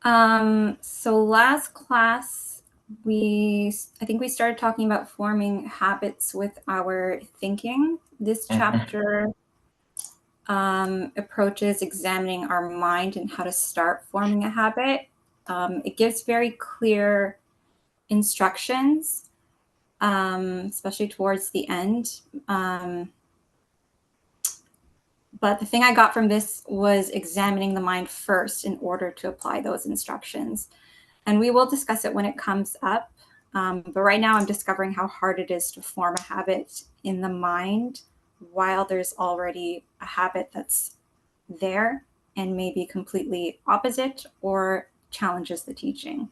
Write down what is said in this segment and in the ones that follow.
So last class, I think we started talking about forming habits with our thinking. This chapter approaches examining our mind and how to start forming a habit. It gives very clear instructions, especially towards the end. But the thing I got from this was examining the mind first in order to apply those instructions. And we will discuss it when it comes up. But right now I'm discovering how hard it is to form a habit in the mind while there's already a habit that's there and maybe completely opposite or challenges the teaching.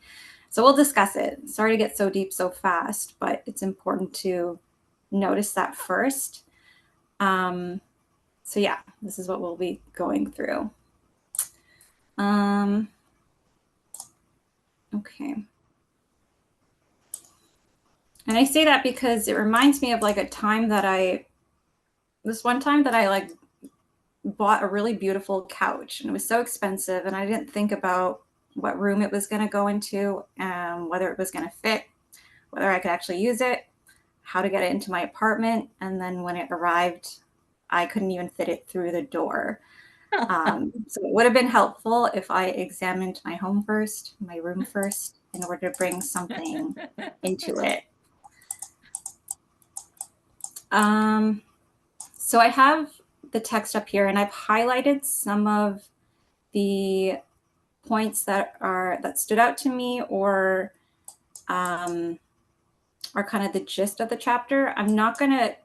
So we'll discuss it. Sorry to get so deep so fast, but it's important to notice that first. So yeah, this is what we'll be going through. Okay. And I say that because it reminds me of like a time that this one time that I like bought a really beautiful couch, and it was so expensive, and I didn't think about what room it was going to go into, whether it was going to fit, whether I could actually use it, how to get it into my apartment. And then when it arrived, I couldn't even fit it through the door. So it would have been helpful if I examined my home first, my room first, in order to bring something into it. So I have the text up here, and I've highlighted some of the points that stood out to me, or are kind of the gist of the chapter. I'm not going to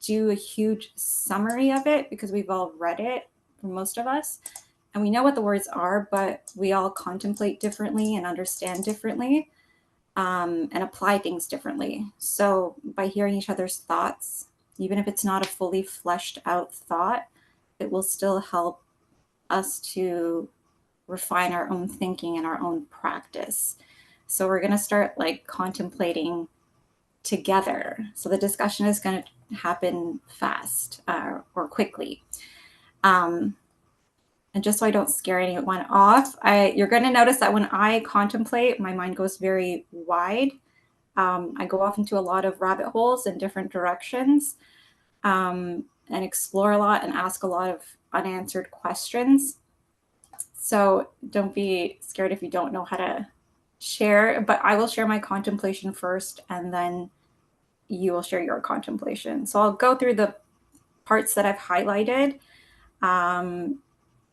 do a huge summary of it because we've all read it, for most of us, and we know what the words are, but we all contemplate differently and understand differently, and apply things differently. So by hearing each other's thoughts, even if it's not a fully fleshed out thought, it will still help us to refine our own thinking and our own practice. So we're going to start like contemplating together. So the discussion is going to happen fast or quickly. And just so I don't scare anyone off, you're going to notice that when I contemplate, my mind goes very wide. I go off into a lot of rabbit holes in different directions, and explore a lot and ask a lot of unanswered questions. So don't be scared if you don't know how to share, but I will share my contemplation first, and then you will share your contemplation. So I'll go through the parts that I've highlighted,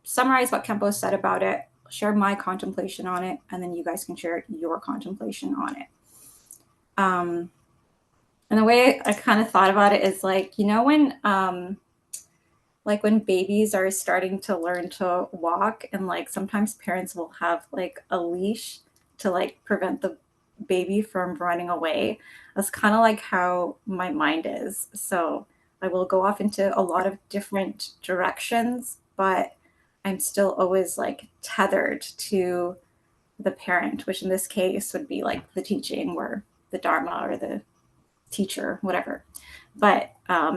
summarize what Khenpo said about it, share my contemplation on it, and then you guys can share your contemplation on it. And the way I kind of thought about it is like, you know, when babies are starting to learn to walk, and like sometimes parents will have like a leash to like prevent the baby from running away. That's kind of like how my mind is. So I will go off into a lot of different directions, but I'm still always like tethered to the parent, which in this case would be like the teaching or the Dharma or the teacher, whatever. But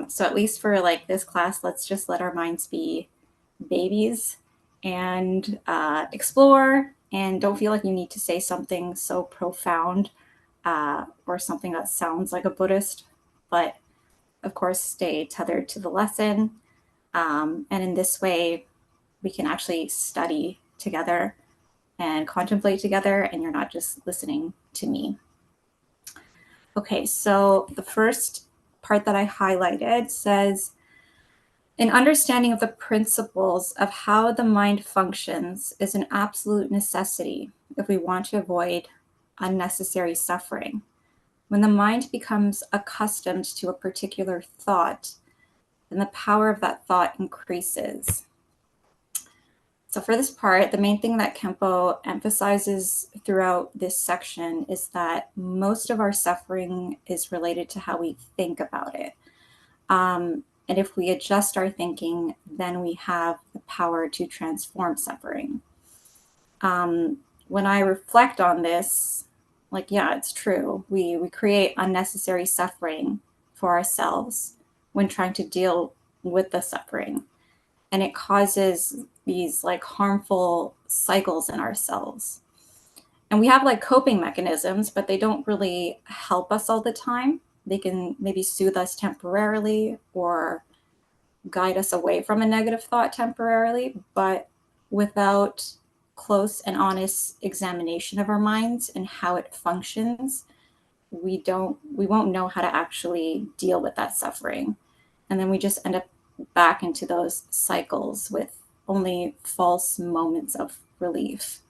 so at least for like this class, let's just let our minds be babies and explore, and don't feel like you need to say something so profound or something that sounds like a Buddhist, but of course stay tethered to the lesson. And in this way, we can actually study together and contemplate together, and you're not just listening to me. Okay, so the first part that I highlighted says, an understanding of the principles of how the mind functions is an absolute necessity if we want to avoid unnecessary suffering. When the mind becomes accustomed to a particular thought, then the power of that thought increases. So for this part, the main thing that Khenpo emphasizes throughout this section is that most of our suffering is related to how we think about it. And if we adjust our thinking, then we have the power to transform suffering. When I reflect on this, like, yeah, it's true. We create unnecessary suffering for ourselves when trying to deal with the suffering. And it causes these like harmful cycles in ourselves. And we have like coping mechanisms, but they don't really help us all the time. They can maybe soothe us temporarily or guide us away from a negative thought temporarily, but without close and honest examination of our minds and how it functions, we won't know how to actually deal with that suffering. And then we just end up back into those cycles with only false moments of relief.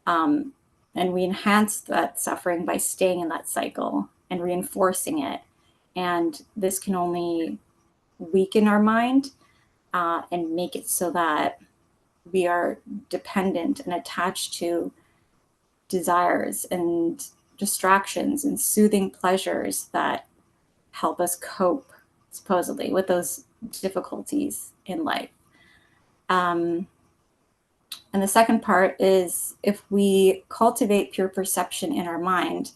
Um, and we enhance that suffering by staying in that cycle and reinforcing it. And this can only weaken our mind and make it so that we are dependent and attached to desires and distractions and soothing pleasures that help us cope, supposedly, with those difficulties in life. Um, and the second part is if we cultivate pure perception in our mind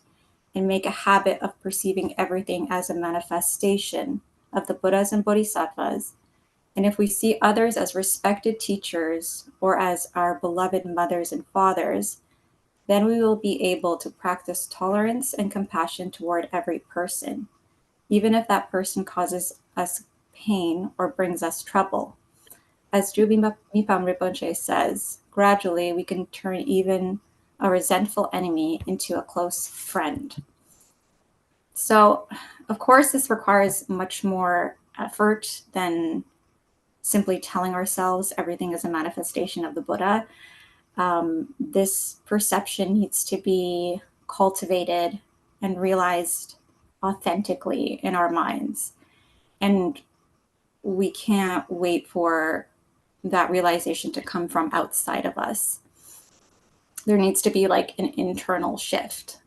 and make a habit of perceiving everything as a manifestation of the Buddhas and Bodhisattvas, and if we see others as respected teachers or as our beloved mothers and fathers, then we will be able to practice tolerance and compassion toward every person, even if that person causes us pain or brings us trouble. As Jigme Rinpoche says, gradually we can turn even a resentful enemy into a close friend. So, of course, this requires much more effort than simply telling ourselves everything is a manifestation of the Buddha. This perception needs to be cultivated and realized authentically in our minds. And we can't wait for that realization to come from outside of us. There needs to be like an internal shift.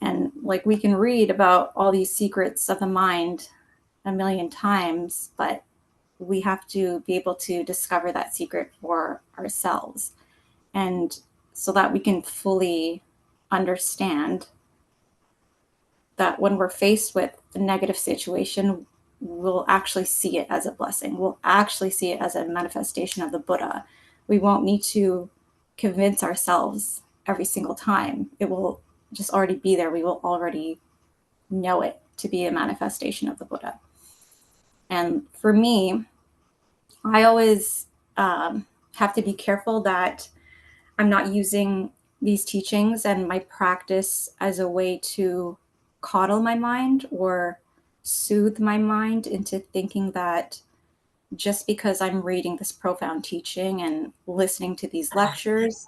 And like we can read about all these secrets of the mind a million times, but we have to be able to discover that secret for ourselves. And so that we can fully understand that when we're faced with a negative situation, we'll actually see it as a blessing. We'll actually see it as a manifestation of the Buddha. We won't need to convince ourselves every single time. It will just already be there. We will already know it to be a manifestation of the Buddha. And for me, I always have to be careful that I'm not using these teachings and my practice as a way to coddle my mind or soothe my mind into thinking that just because I'm reading this profound teaching and listening to these lectures,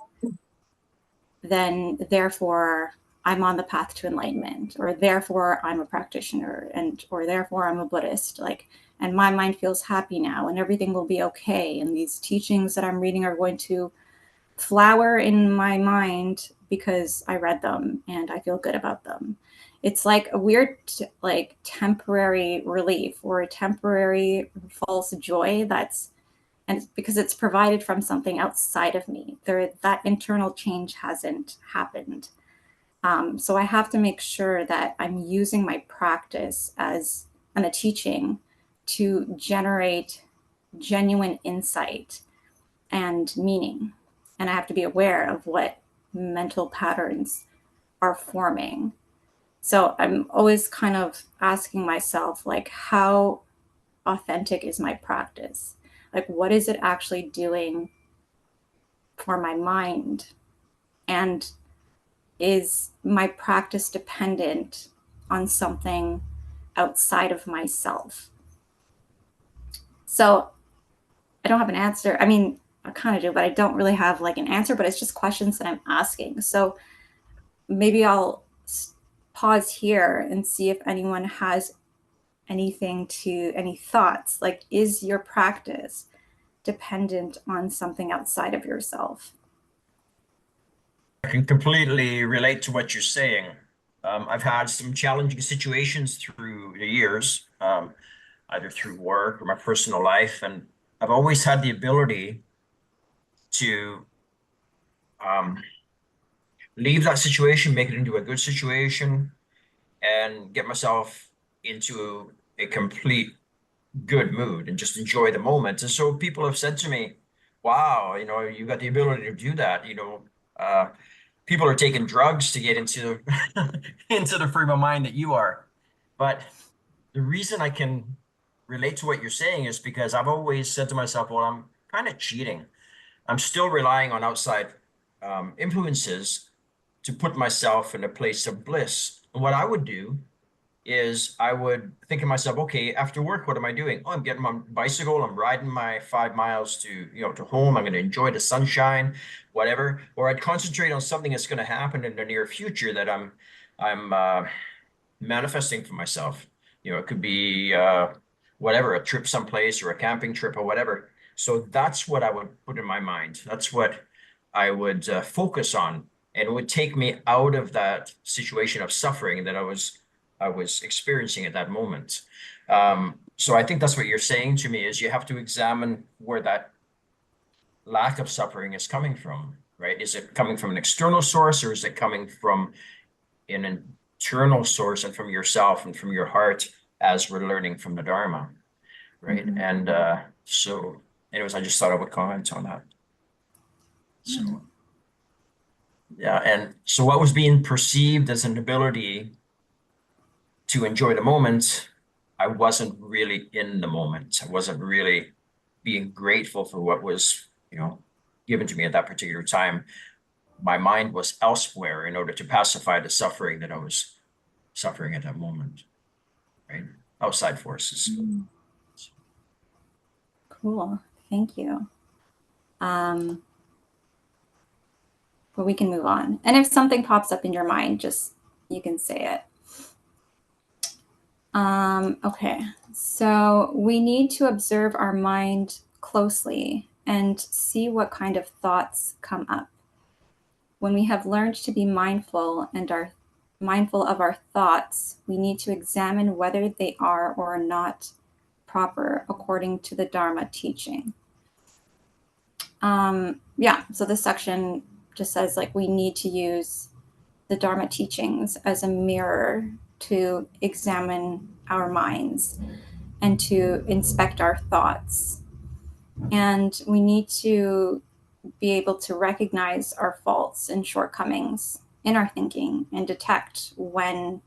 then therefore I'm on the path to enlightenment, or therefore I'm a practitioner, and or therefore I'm a Buddhist. Like, and my mind feels happy now, and everything will be okay. And these teachings that I'm reading are going to flower in my mind because I read them and I feel good about them. It's like a weird, like temporary relief or a temporary false joy that's, and because it's provided from something outside of me. That internal change hasn't happened. So I have to make sure that I'm using my practice as and the teaching to generate genuine insight and meaning. And I have to be aware of what mental patterns are forming. So I'm always kind of asking myself, like, how authentic is my practice? Like, what is it actually doing for my mind? And is my practice dependent on something outside of myself? So I don't have an answer. I mean, I kind of do, but I don't really have like an answer, but it's just questions that I'm asking. So maybe I'll pause here and see if anyone has any thoughts. Like, is your practice dependent on something outside of yourself? I can completely relate to what you're saying. I've had some challenging situations through the years, either through work or my personal life, and I've always had the ability to um, leave that situation, make it into a good situation, and get myself into a complete good mood and just enjoy the moment. And so people have said to me, "Wow, you know, you got the ability to do that." Uh, people are taking drugs to get into into the frame of mind that you are. But the reason I can relate to what you're saying is because I've always said to myself, well, I'm kind of cheating. I'm still relying on outside influences to put myself in a place of bliss. And what I would do is I would think to myself, okay, after work, what am I doing? Oh, I'm getting my bicycle. I'm riding my 5 miles to home. I'm going to enjoy the sunshine, whatever. Or I'd concentrate on something that's going to happen in the near future that I'm manifesting for myself. It could be whatever, a trip someplace or a camping trip or whatever. So that's what I would put in my mind. That's what I would focus on, and it would take me out of that situation of suffering that I was experiencing at that moment. So I think that's what you're saying to me is you have to examine where that lack of suffering is coming from, right? Is it coming from an external source, or is it coming from an internal source and from yourself and from your heart, as we're learning from the Dharma, right? Mhm. And so, anyways, I just thought I would comment on that. Yeah. So, yeah. And so, what was being perceived as an ability to enjoy the moment, I wasn't really in the moment. I wasn't really being grateful for what was, given to me at that particular time. My mind was elsewhere in order to pacify the suffering that I was suffering at that moment, right? Outside forces. Mm. Cool. Thank you. Um, but we can move on. And if something pops up in your mind, just you can say it. Okay, so we need to observe our mind closely and see what kind of thoughts come up. When we have learned to be mindful and are mindful of our thoughts, we need to examine whether they are or are not proper according to the Dharma teaching. Yeah, so this section just says like we need to use the Dharma teachings as a mirror to examine our minds and to inspect our thoughts. And we need to be able to recognize our faults and shortcomings in our thinking and detect when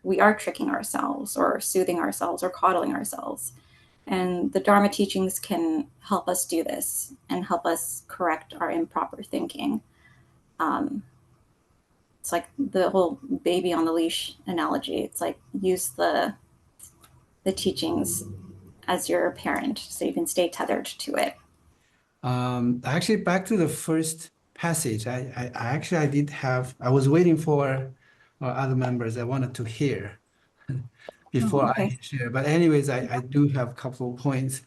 we are tricking ourselves or soothing ourselves or coddling ourselves. And the Dharma teachings can help us do this and help us correct our improper thinking. Um, it's like the whole baby on the leash analogy. It's like use the teachings as your parent so you can stay tethered to it. Actually, back to the first passage, I did have, I was waiting for other members I wanted to hear Oh, before okay. I share. But anyways, I do have a couple of points.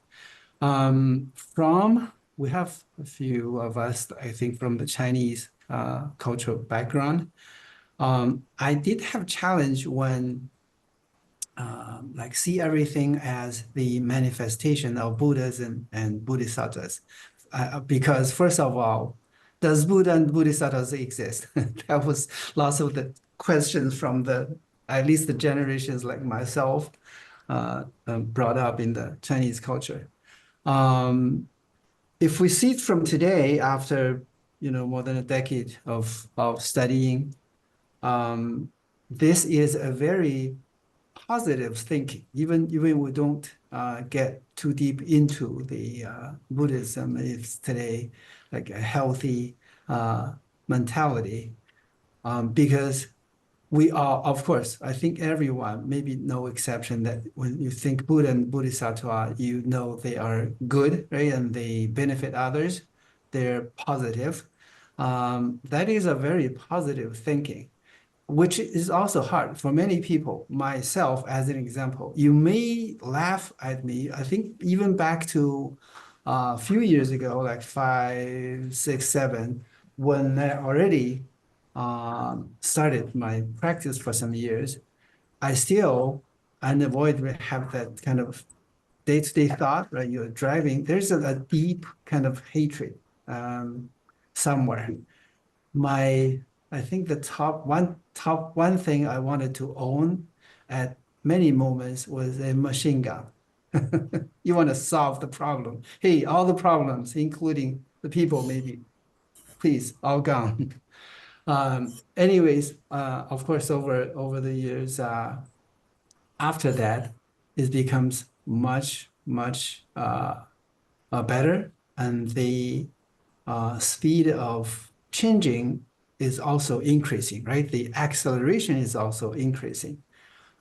We have a few of us, I think, from the Chinese cultural background. I did have challenge when like see everything as the manifestation of Buddhism and Bodhisattvas. Because first of all, does Buddha and Bodhisattvas exist? That was lots of the questions from at least the generations like myself brought up in the Chinese culture. If we see it from today, after more than a decade of studying, this is a very positive thinking. Even we don't get too deep into the Buddhism, it's today like a healthy mentality because we are, of course, I think everyone, maybe no exception, that when you think Buddha and Bodhisattva, they are good, right? And they benefit others. They're positive. That is a very positive thinking, which is also hard for many people, myself as an example. You may laugh at me. I think even back to a few years ago, like 5, 6, 7, when I already started my practice for some years, I still unavoidably have that kind of day-to-day thought, right? You're driving, there's a deep kind of hatred somewhere. My, I think the top one thing I wanted to own at many moments was a machine gun. You want to solve the problem. Hey, all the problems, including the people, maybe, please, all gone. Anyways, of course, over the years, after that, it becomes much better, and the speed of changing is also increasing, right? The acceleration is also increasing.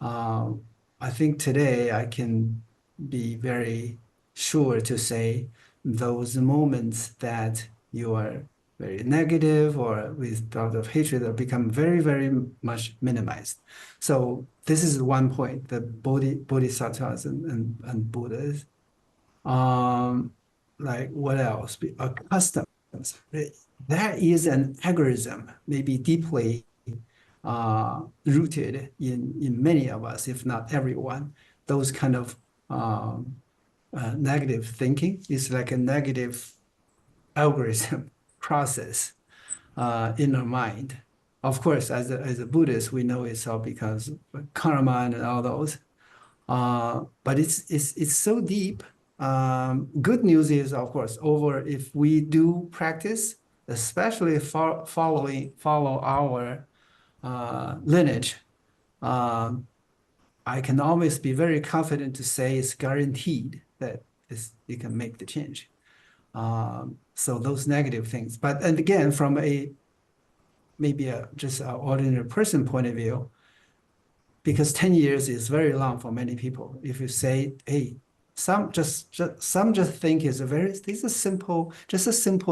Um, I think today I can be very sure to say those moments that you are very negative or with thought of hatred have become very much minimized. So this is one point, the bodhisattvas and Buddhas. Um, like what else? Customs. There is an algorithm, maybe deeply rooted in many of us, if not everyone. Those kind of negative thinking is like a negative algorithm process in our mind. Of course, as a Buddhist, we know it's all because of karma and all those. But it's so deep. Good news is, of course, over if we do practice, especially follow our lineage, um, I can always be very confident to say it's guaranteed that you can make the change. So those negative things, but and again, from a maybe just an ordinary person point of view, because 10 years is very long for many people. If you say, hey, some just think it's a simple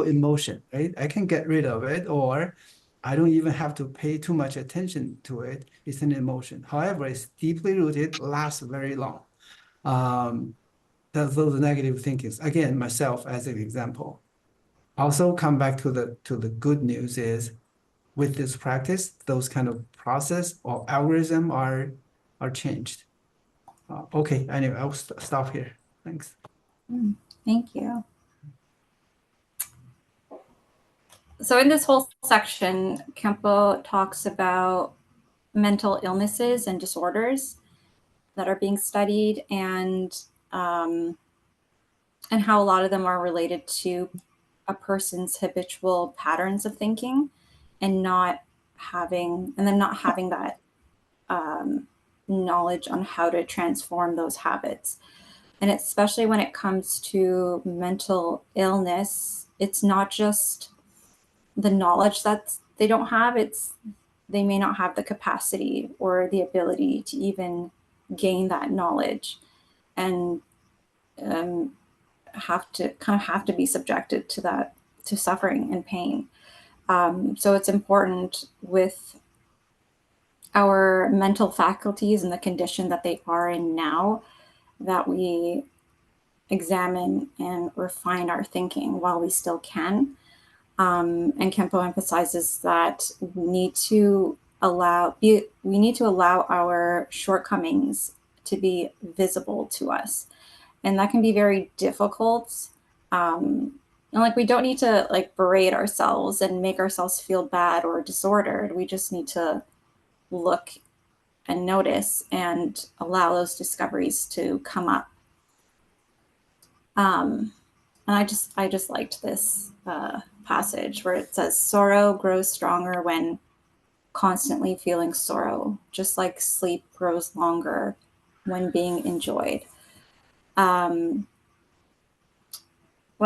emotion, right? I can get rid of it, or I don't even have to pay too much attention to it. It's an emotion. However, it's deeply rooted, lasts very long. Um, those negative thinkings. Again, myself as an example. Also come back to the good news is with this practice, those kind of process or algorithm are changed. Okay, anyway, I'll stop here. Thanks. Thank you. So in this whole section, Khenpo talks about mental illnesses and disorders that are being studied, and how a lot of them are related to a person's habitual patterns of thinking, and them not having that knowledge on how to transform those habits. And especially when it comes to mental illness, it's not just the knowledge that they don't have, it's they may not have the capacity or the ability to even gain that knowledge, and um, have to be subjected to that, to suffering and pain. So it's important with our mental faculties and the condition that they are in now, that we examine and refine our thinking while we still can. And Khenpo emphasizes that we need to allow our shortcomings to be visible to us, and that can be very difficult. And like, we don't need to like berate ourselves and make ourselves feel bad or disordered. We just need to look and notice and allow those discoveries to come up. And I just liked this passage where it says, sorrow grows stronger when constantly feeling sorrow, just like sleep grows longer when being enjoyed. When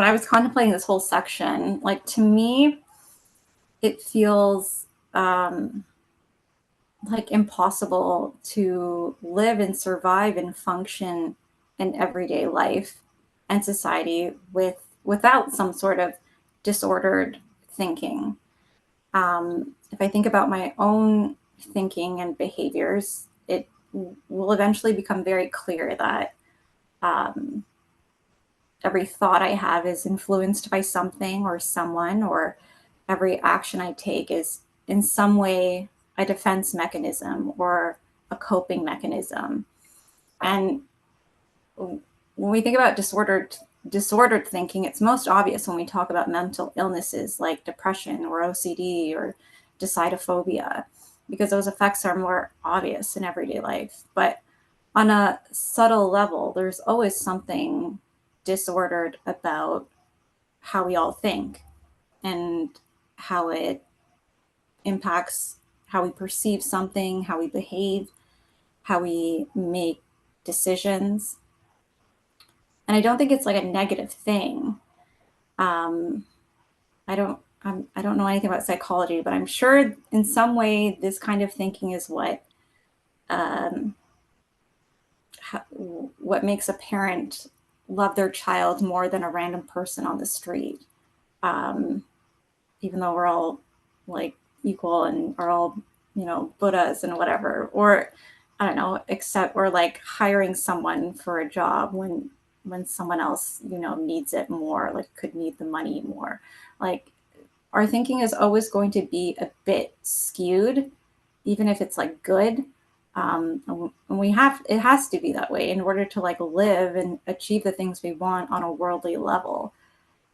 I was contemplating this whole section, like, to me, it feels like impossible to live and survive and function in everyday life and society without some sort of disordered thinking. If I think about my own thinking and behaviors, it will eventually become very clear that every thought I have is influenced by something or someone, or every action I take is in some way a defense mechanism or a coping mechanism. And when we think about disordered thinking, it's most obvious when we talk about mental illnesses like depression or OCD or decidophobia, because those effects are more obvious in everyday life. But on a subtle level, there's always something disordered about how we all think, and how it impacts how we perceive something, how we behave, how we make decisions. And I don't think it's like a negative thing. Um, I don't know anything about psychology, but I'm sure in some way this kind of thinking is um, what makes a parent love their child more than a random person on the street. Um, Even though we're all like equal and are all, Buddhas and whatever, or I don't know, except we're like hiring someone for a job when someone else, needs it more, like could need the money more. Like our thinking is always going to be a bit skewed, even if it's like good. And it has to be that way in order to like live and achieve the things we want on a worldly level.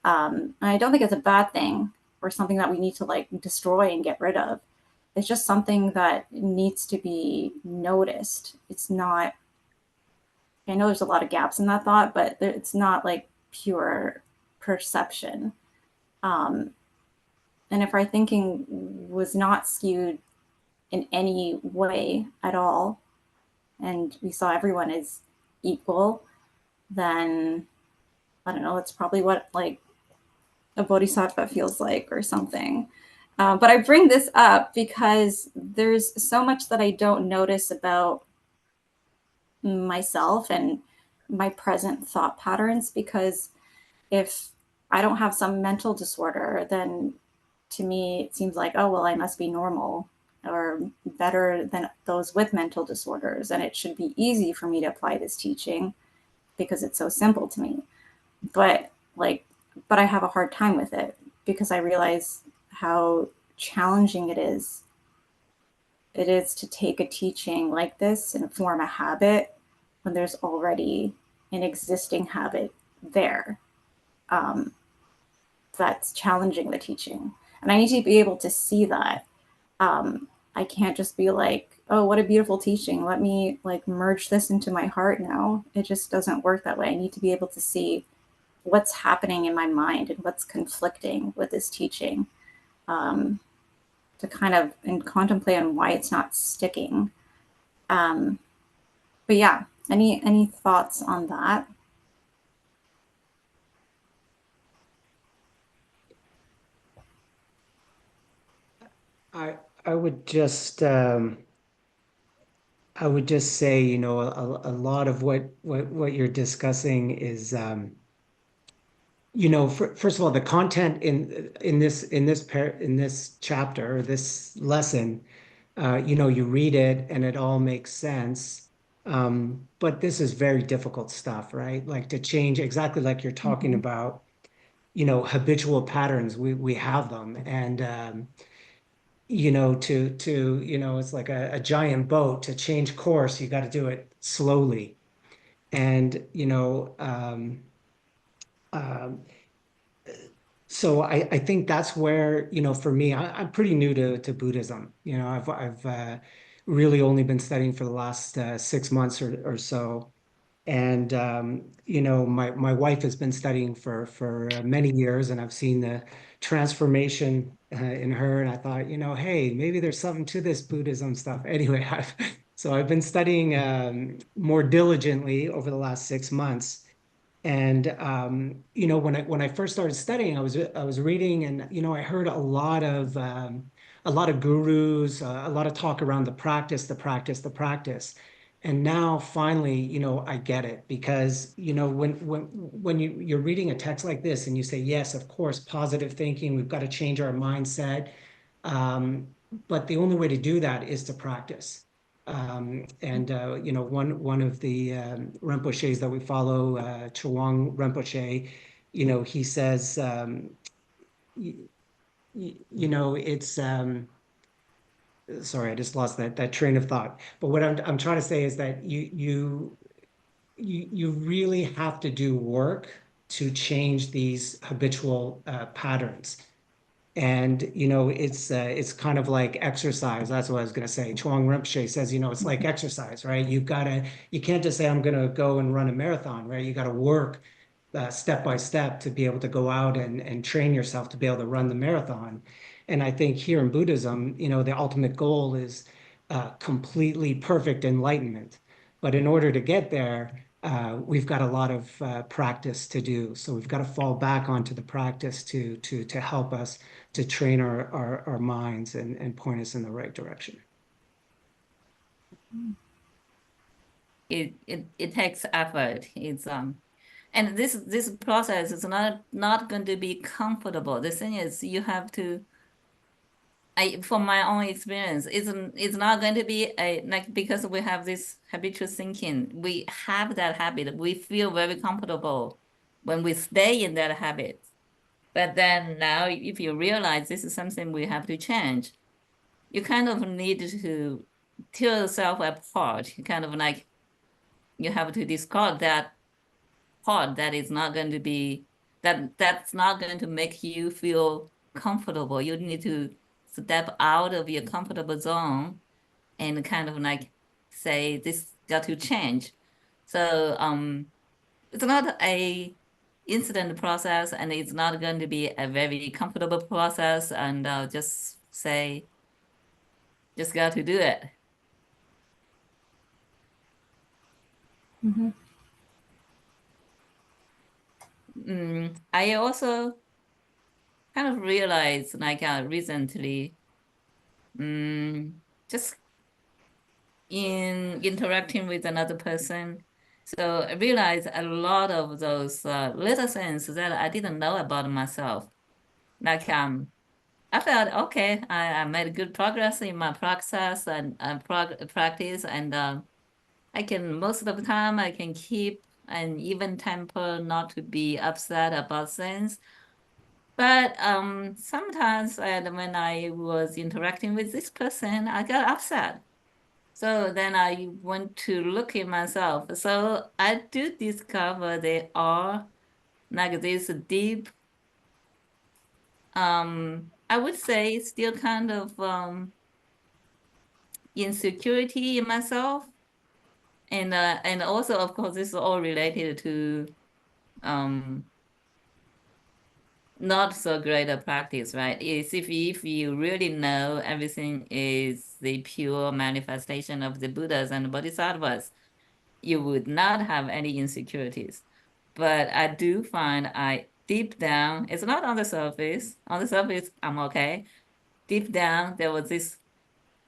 And I don't think it's a bad thing or something that we need to like destroy and get rid of. It's just something that needs to be noticed. It's not, I know there's a lot of gaps in that thought, but it's not like pure perception. Um, and if our thinking was not skewed in any way at all, and we saw everyone as equal, then I don't know, it's probably what like a bodhisattva feels like or something. But I bring this up because there's so much that I don't notice about myself and my present thought patterns. Because if I don't have some mental disorder, then to me it seems like, oh, well, I must be normal or better than those with mental disorders. And it should be easy for me to apply this teaching because it's so simple to me. But like, but I have a hard time with it because I realize how challenging it is to take a teaching like this and form a habit when there's already an existing habit there, um, that's challenging the teaching. And I need to be able to see that. I can't just be like, oh, what a beautiful teaching, let me like merge this into my heart now. It just doesn't work that way. I need to be able to see what's happening in my mind and what's conflicting with this teaching, um, to kind of and contemplate on why it's not sticking. Um, but yeah, any thoughts on that? I I would just I would just say, a lot of what you're discussing is, first of all, the content in this chapter, this lesson, you read it and it all makes sense. But this is very difficult stuff, right? Like to change exactly like you're talking Mm-hmm. about, habitual patterns, we have them. And it's like a giant boat. To change course, you got to do it slowly. And, um, so I think that's where, for me, I'm pretty new to Buddhism. I've really only been studying for the last 6 months or so. And my wife has been studying for many years, and I've seen the transformation in her. And I thought, hey, maybe there's something to this Buddhism stuff. Anyway, I've been studying more diligently over the last 6 months. And when I first started studying, I was reading, and I heard a lot of gurus, a lot of talk around the practice, the practice, the practice. And now finally, I get it, because when you're reading a text like this and you say, yes, of course, positive thinking, we've got to change our mindset. Um, but the only way to do that is to practice. And one of the Rinpoches that we follow, Chowang Rinpoche, he says, it's sorry, I just lost that train of thought. But what I'm trying to say is that you really have to do work to change these habitual patterns. And it's kind of like exercise. That's what I was going to say. Chuang Rinpoche says, it's like exercise, right? You can't just say, I'm going to go and run a marathon, right? You got to work step by step to be able to go out and train yourself to be able to run the marathon. And I think here in Buddhism, the ultimate goal is completely perfect enlightenment. But in order to get there, we've got a lot of practice to do. So we've got to fall back onto the practice to help us to train our minds and point us in the right direction. It takes effort. And this process is not going to be comfortable. The thing is, you have to. From my own experience, it's not going to be like, because we have this habitual thinking. We have that habit. We feel very comfortable when we stay in that habit. But then now, if you realize this is something we have to change, you kind of need to tear yourself apart. You kind of like, you have to discard that part that is not going to be, that's not going to make you feel comfortable. You need to step out of your comfortable zone and kind of like say, this got to change. So it's not a instant process, and it's not going to be a very comfortable process, and just say, just got to do it. Mm-hmm. I also kind of realized, like, recently, just in interacting with another person, so I realized a lot of those little things that I didn't know about myself. Like, I felt okay. I made good progress in my process and practice, and I can, most of the time I can keep an even temper, not to be upset about things. But sometimes, when I was interacting with this person, I got upset. So then I went to look at myself. So I do discover there are like this deep, I would say, still kind of insecurity in myself. And also, of course, this is all related to um not so great a practice, right? Is if you really know everything is the pure manifestation of the Buddhas and Bodhisattvas, you would not have any insecurities. But I do find I deep down, it's not on the surface. On the surface, I'm okay. Deep down, there was this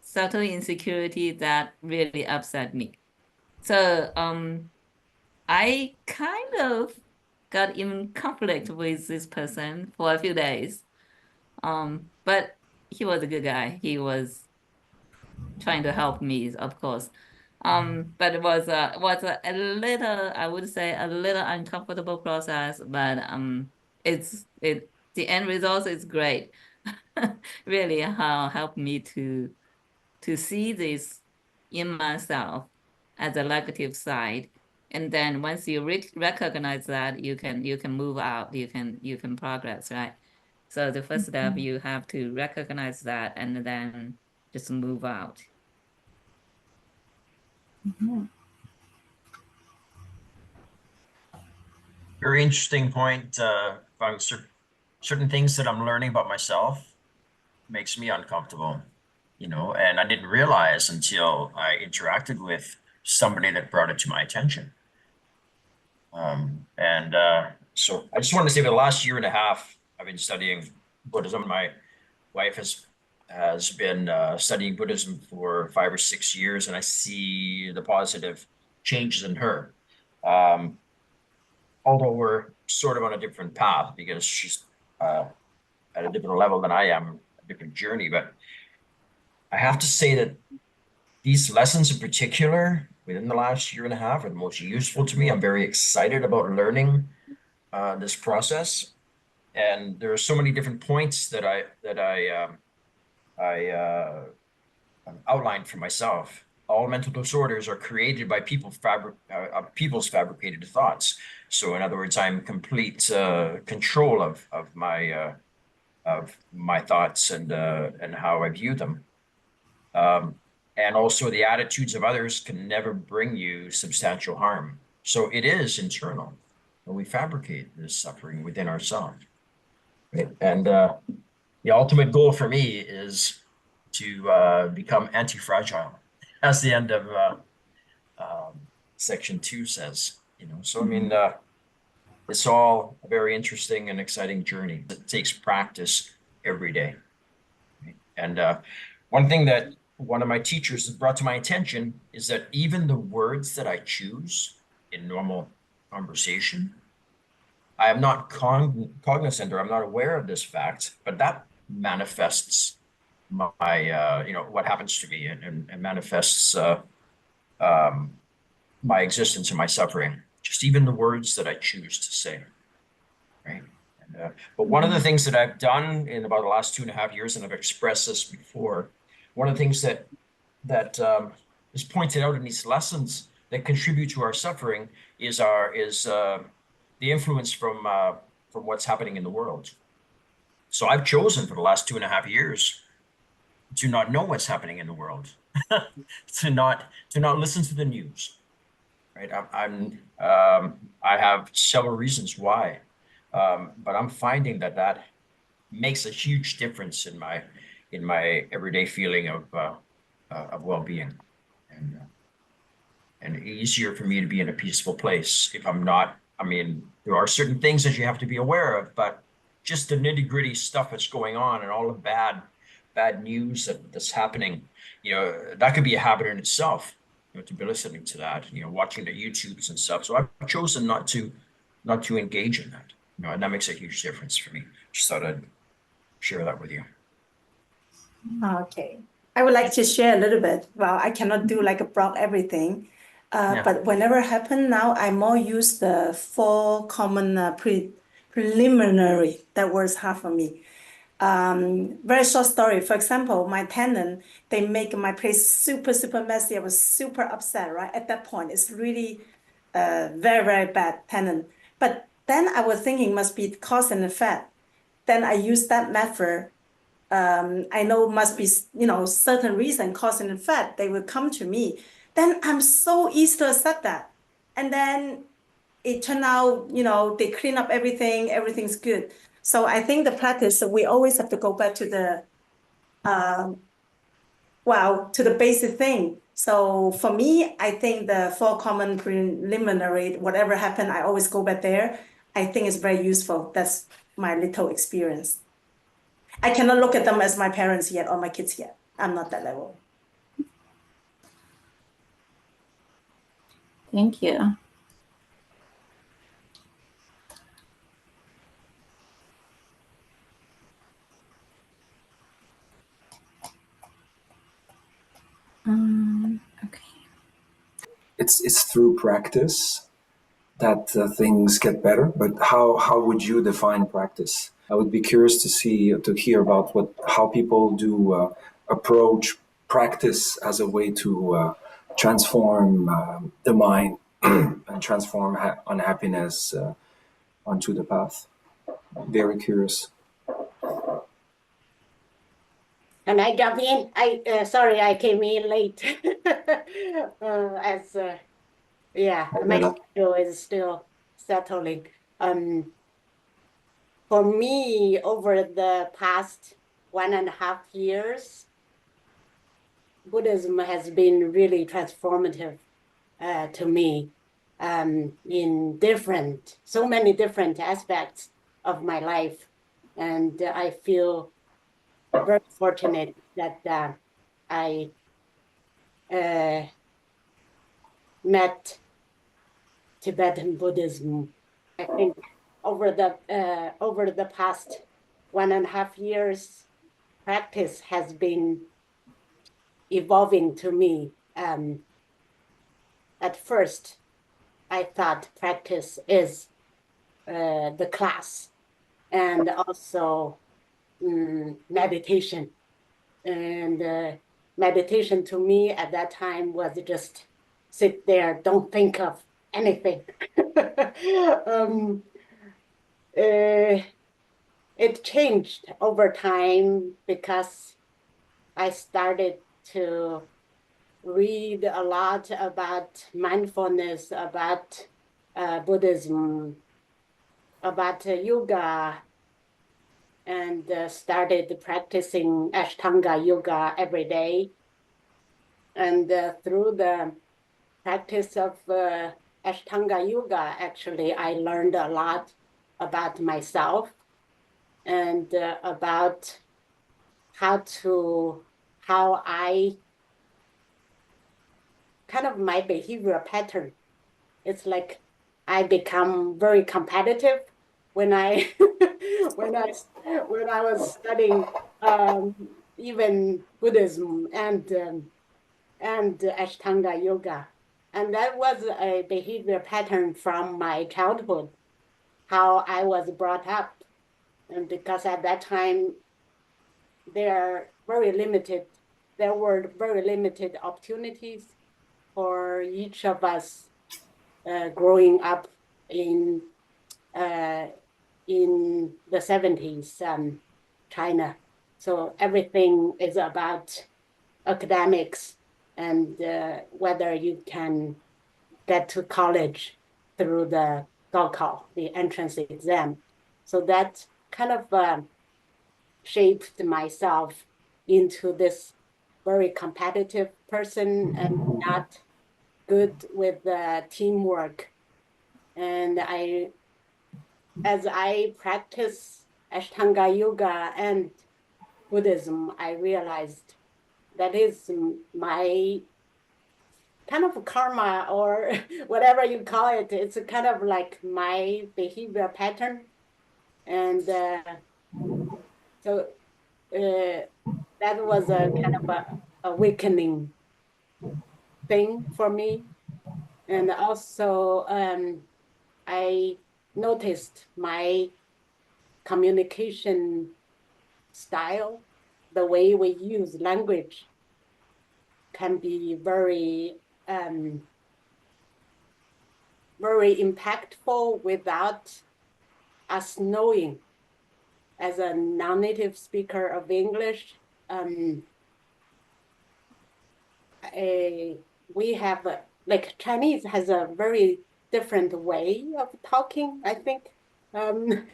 subtle insecurity that really upset me. So I kind of got in conflict with this person for a few days. But he was a good guy. He was trying to help me, of course. But it was a little, I would say, a little uncomfortable process, but the end result is great. Really, how helped me to see this in myself as a negative side. And then once you recognize that, you can move out, you can progress, right? So the first step, you have to recognize that and then just move out. Mm-hmm. Very interesting point. About certain things that I'm learning about myself makes me uncomfortable, and I didn't realize until I interacted with somebody that brought it to my attention. And so I just wanted to say, for the last year and a half, I've been studying Buddhism. My wife has been studying Buddhism for 5 or 6 years, and I see the positive changes in her. Um, Although we're sort of on a different path because she's at a different level than I am, a different journey. But I have to say that these lessons in particular, within the last year and a half, are the most useful to me. I'm very excited about learning this process, and there are so many different points that I outlined for myself. All mental disorders are created by people's fabricated thoughts. So, in other words, I'm in complete control of my thoughts and how I view them. Um, and also, the attitudes of others can never bring you substantial harm. So, it is internal, and we fabricate this suffering within ourselves. Right? And the ultimate goal for me is to become anti-fragile, as the end of section 2 says. So I mean, it's all a very interesting and exciting journey. It takes practice every day. And one thing that one of my teachers has brought to my attention is that even the words that I choose in normal conversation, I am not cognizant, or I'm not aware of this fact, but that manifests my, what happens to me, and manifests my existence and my suffering. Just even the words that I choose to say, right? But one of the things that I've done in about the last 2.5 years, and I've expressed this before, one of the things that is pointed out in these lessons that contribute to our suffering is the influence from what's happening in the world. So I've chosen for the last 2.5 years to not know what's happening in the world, to not listen to the news, right? I have several reasons why, but I'm finding that makes a huge difference in my everyday feeling of well-being, and easier for me to be in a peaceful place if I'm not. I mean, there are certain things that you have to be aware of, but just the nitty-gritty stuff that's going on and all the bad news that's happening, that could be a habit in itself, to be listening to that, watching the YouTubes and stuff. So I've chosen not to engage in that, and that makes a huge difference for me. Just thought I'd share that with you. Okay. I would like to share a little bit. Well, I cannot do like a block everything, but whenever it happen now, I more use the 4 common preliminary. That works hard for me. Very short story. For example, my tenant, they make my place super, super messy. I was super upset, right? At that point, it's really very, very bad tenant. But then I was thinking must be cause and effect. Then I use that method. I know must be, certain reason, cause and effect, they will come to me. Then I'm so easy to accept that. And then it turned out, they clean up everything, everything's good. So I think the practice, we always have to go back to the, to the basic thing. So for me, I think the 4 common preliminary, whatever happened, I always go back there. I think it's very useful. That's my little experience. I cannot look at them as my parents yet or my kids yet. I'm not that level. Thank you. Okay. It's through practice that things get better. But how would you define practice? I would be curious to hear about how people do approach practice as a way to transform the mind and transform unhappiness onto the path. Very curious. Can I jump in? Sorry, I came in late. My schedule is still settling. For me, over the past 1.5 years, Buddhism has been really transformative to me in so many different aspects of my life. And I feel very fortunate that I met Tibetan Buddhism. I think over the past 1.5 years, practice has been evolving to me. At first, I thought practice is the class and also meditation. And meditation to me at that time was just sit there, don't think of anything. It changed over time because I started to read a lot about mindfulness, about Buddhism, about yoga, and started practicing Ashtanga yoga every day. And through the practice of Ashtanga yoga, actually, I learned a lot about myself and about how I kind of my behavior pattern. It's like I become very competitive when I when I was studying even Buddhism and Ashtanga yoga. And that was a behavior pattern from my childhood, how I was brought up. And because at that time, there were very limited opportunities for each of us growing up in the 70s, China. So everything is about academics and whether you can get to college through the Gaokao, the entrance exam. So that kind of shaped myself into this very competitive person and not good with teamwork. And as I practice Ashtanga yoga and Buddhism, I realized that is my kind of karma or whatever you call it. It's kind of like my behavior pattern. And so that was a kind of a awakening thing for me. And also I noticed my communication style, the way we use language can be very impactful without us knowing. As a non-native speaker of English, we have like Chinese has a very different way of talking, I think. And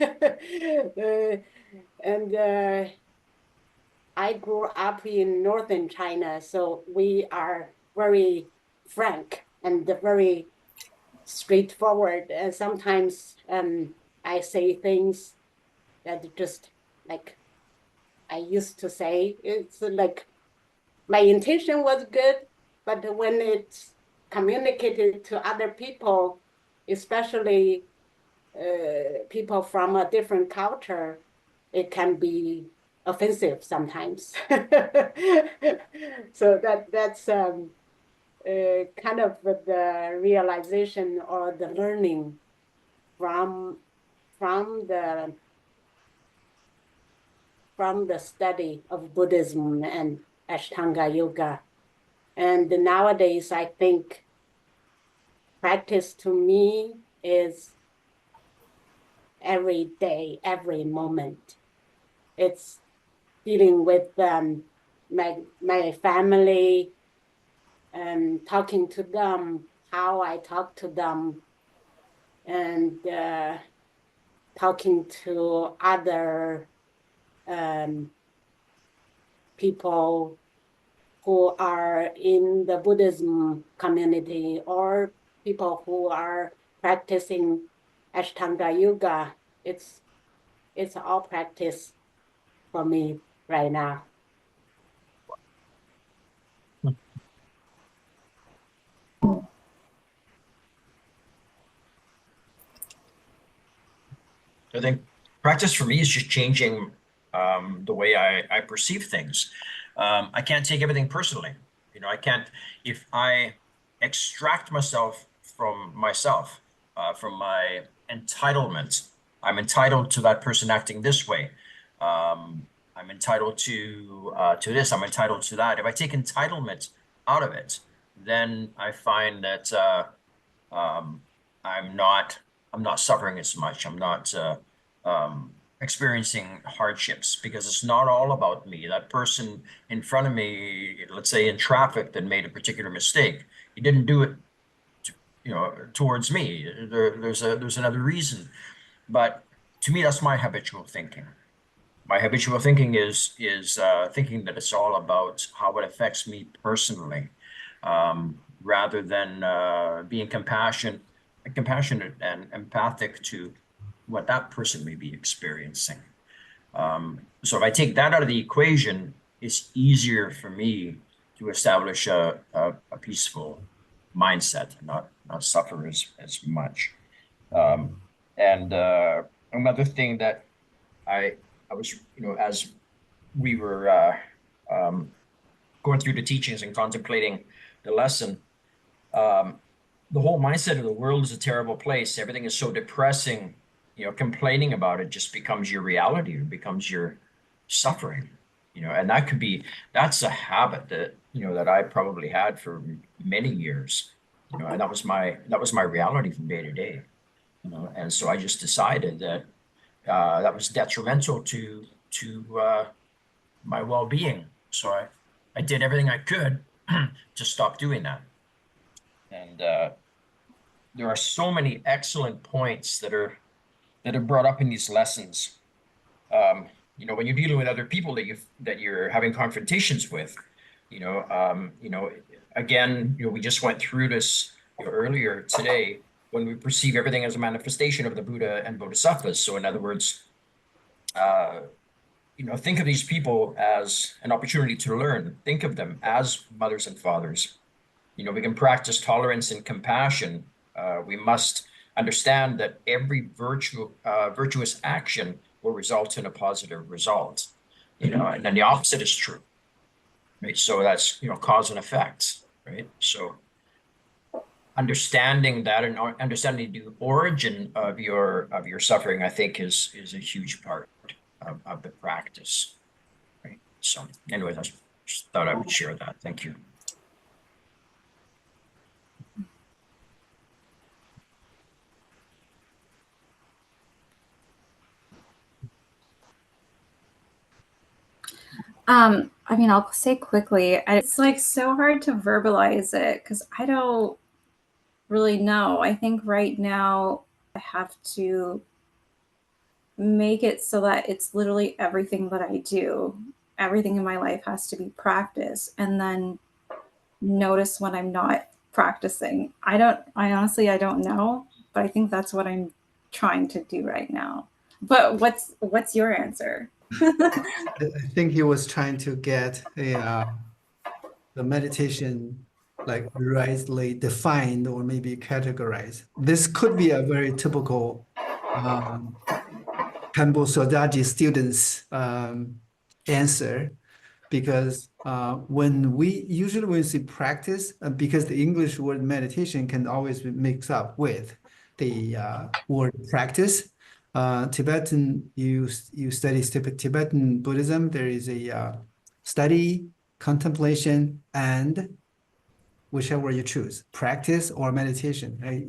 I grew up in northern China, so we are very frank and very straightforward. And sometimes I say things that just like I used to say. It's like my intention was good, but when it's communicated to other people, especially people from a different culture, it can be offensive sometimes. So that's kind of the realization or the learning from the study of Buddhism and Ashtanga yoga. And nowadays, I think practice to me is every day, every moment. It's dealing with my family and talking to them, how I talk to them, and talking to other people who are in the Buddhism community or people who are practicing Ashtanga yoga. It's all practice for me right now. I think practice for me is just changing the way I perceive things. I can't take everything personally. You know, I can't, if I extract myself, from my entitlement. I'm entitled to that person acting this way. I'm entitled to this. I'm entitled to that. If I take entitlement out of it, then I find that I'm not suffering as much. I'm not experiencing hardships because it's not all about me. That person in front of me, let's say in traffic, that made a particular mistake, he didn't do it towards me. There's another reason. But to me, that's my habitual thinking. my habitual thinking is thinking that it's all about how it affects me personally, rather than being compassionate and empathic to what that person may be experiencing. So if I take that out of the equation, it's easier for me to establish a peaceful mindset, not suffer as much. And another thing that I was, as we were going through the teachings and contemplating the lesson, the whole mindset of the world is a terrible place. Everything is so depressing. Complaining about it just becomes your reality. It becomes your suffering. And that's a habit that I probably had for many years. And that was my reality from day to day. And so I just decided that that was detrimental to my well-being. So I did everything I could to stop doing that. And there are so many excellent points that are brought up in these lessons. When you're dealing with other people that you're having confrontations with, again, we just went through this earlier today, when we perceive everything as a manifestation of the Buddha and bodhisattvas. So in other words, think of these people as an opportunity to learn. Think of them as mothers and fathers. We can practice tolerance and compassion. We must understand that every virtuous action will result in a positive result. And then the opposite is true, right? So that's cause and effect, right? So understanding that and understanding the origin of your suffering, I think, is a huge part of the practice, right? So anyways, I just thought I would share that. Thank you. I mean, I'll say quickly, it's like so hard to verbalize it because I don't really know. I think right now I have to make it so that it's literally everything that I do. Everything in my life has to be practice, and then notice when I'm not practicing. I honestly, I don't know, but I think that's what I'm trying to do right now. But what's your answer? I think he was trying to get the meditation like rightly defined or maybe categorized. This could be a very typical Khenpo Sodargye students answer, because when we see practice, because the English word meditation can always be mixed up with the word practice. Tibetan, you study Tibetan Buddhism, there is a study, contemplation, and whichever you choose, practice or meditation. Right?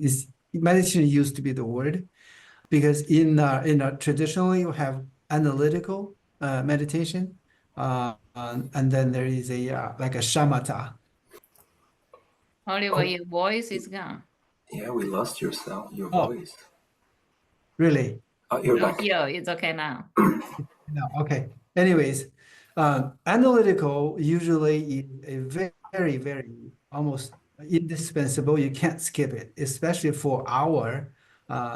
Meditation used to be the word, because in traditionally you have analytical meditation, and then there is a like a shamatha. Oliver, your voice is gone. Yeah, we lost your Oh. voice. Really? You're No, back. here, it's okay now. No, okay. Anyways, analytical usually is a very, very almost indispensable. You can't skip it, especially for our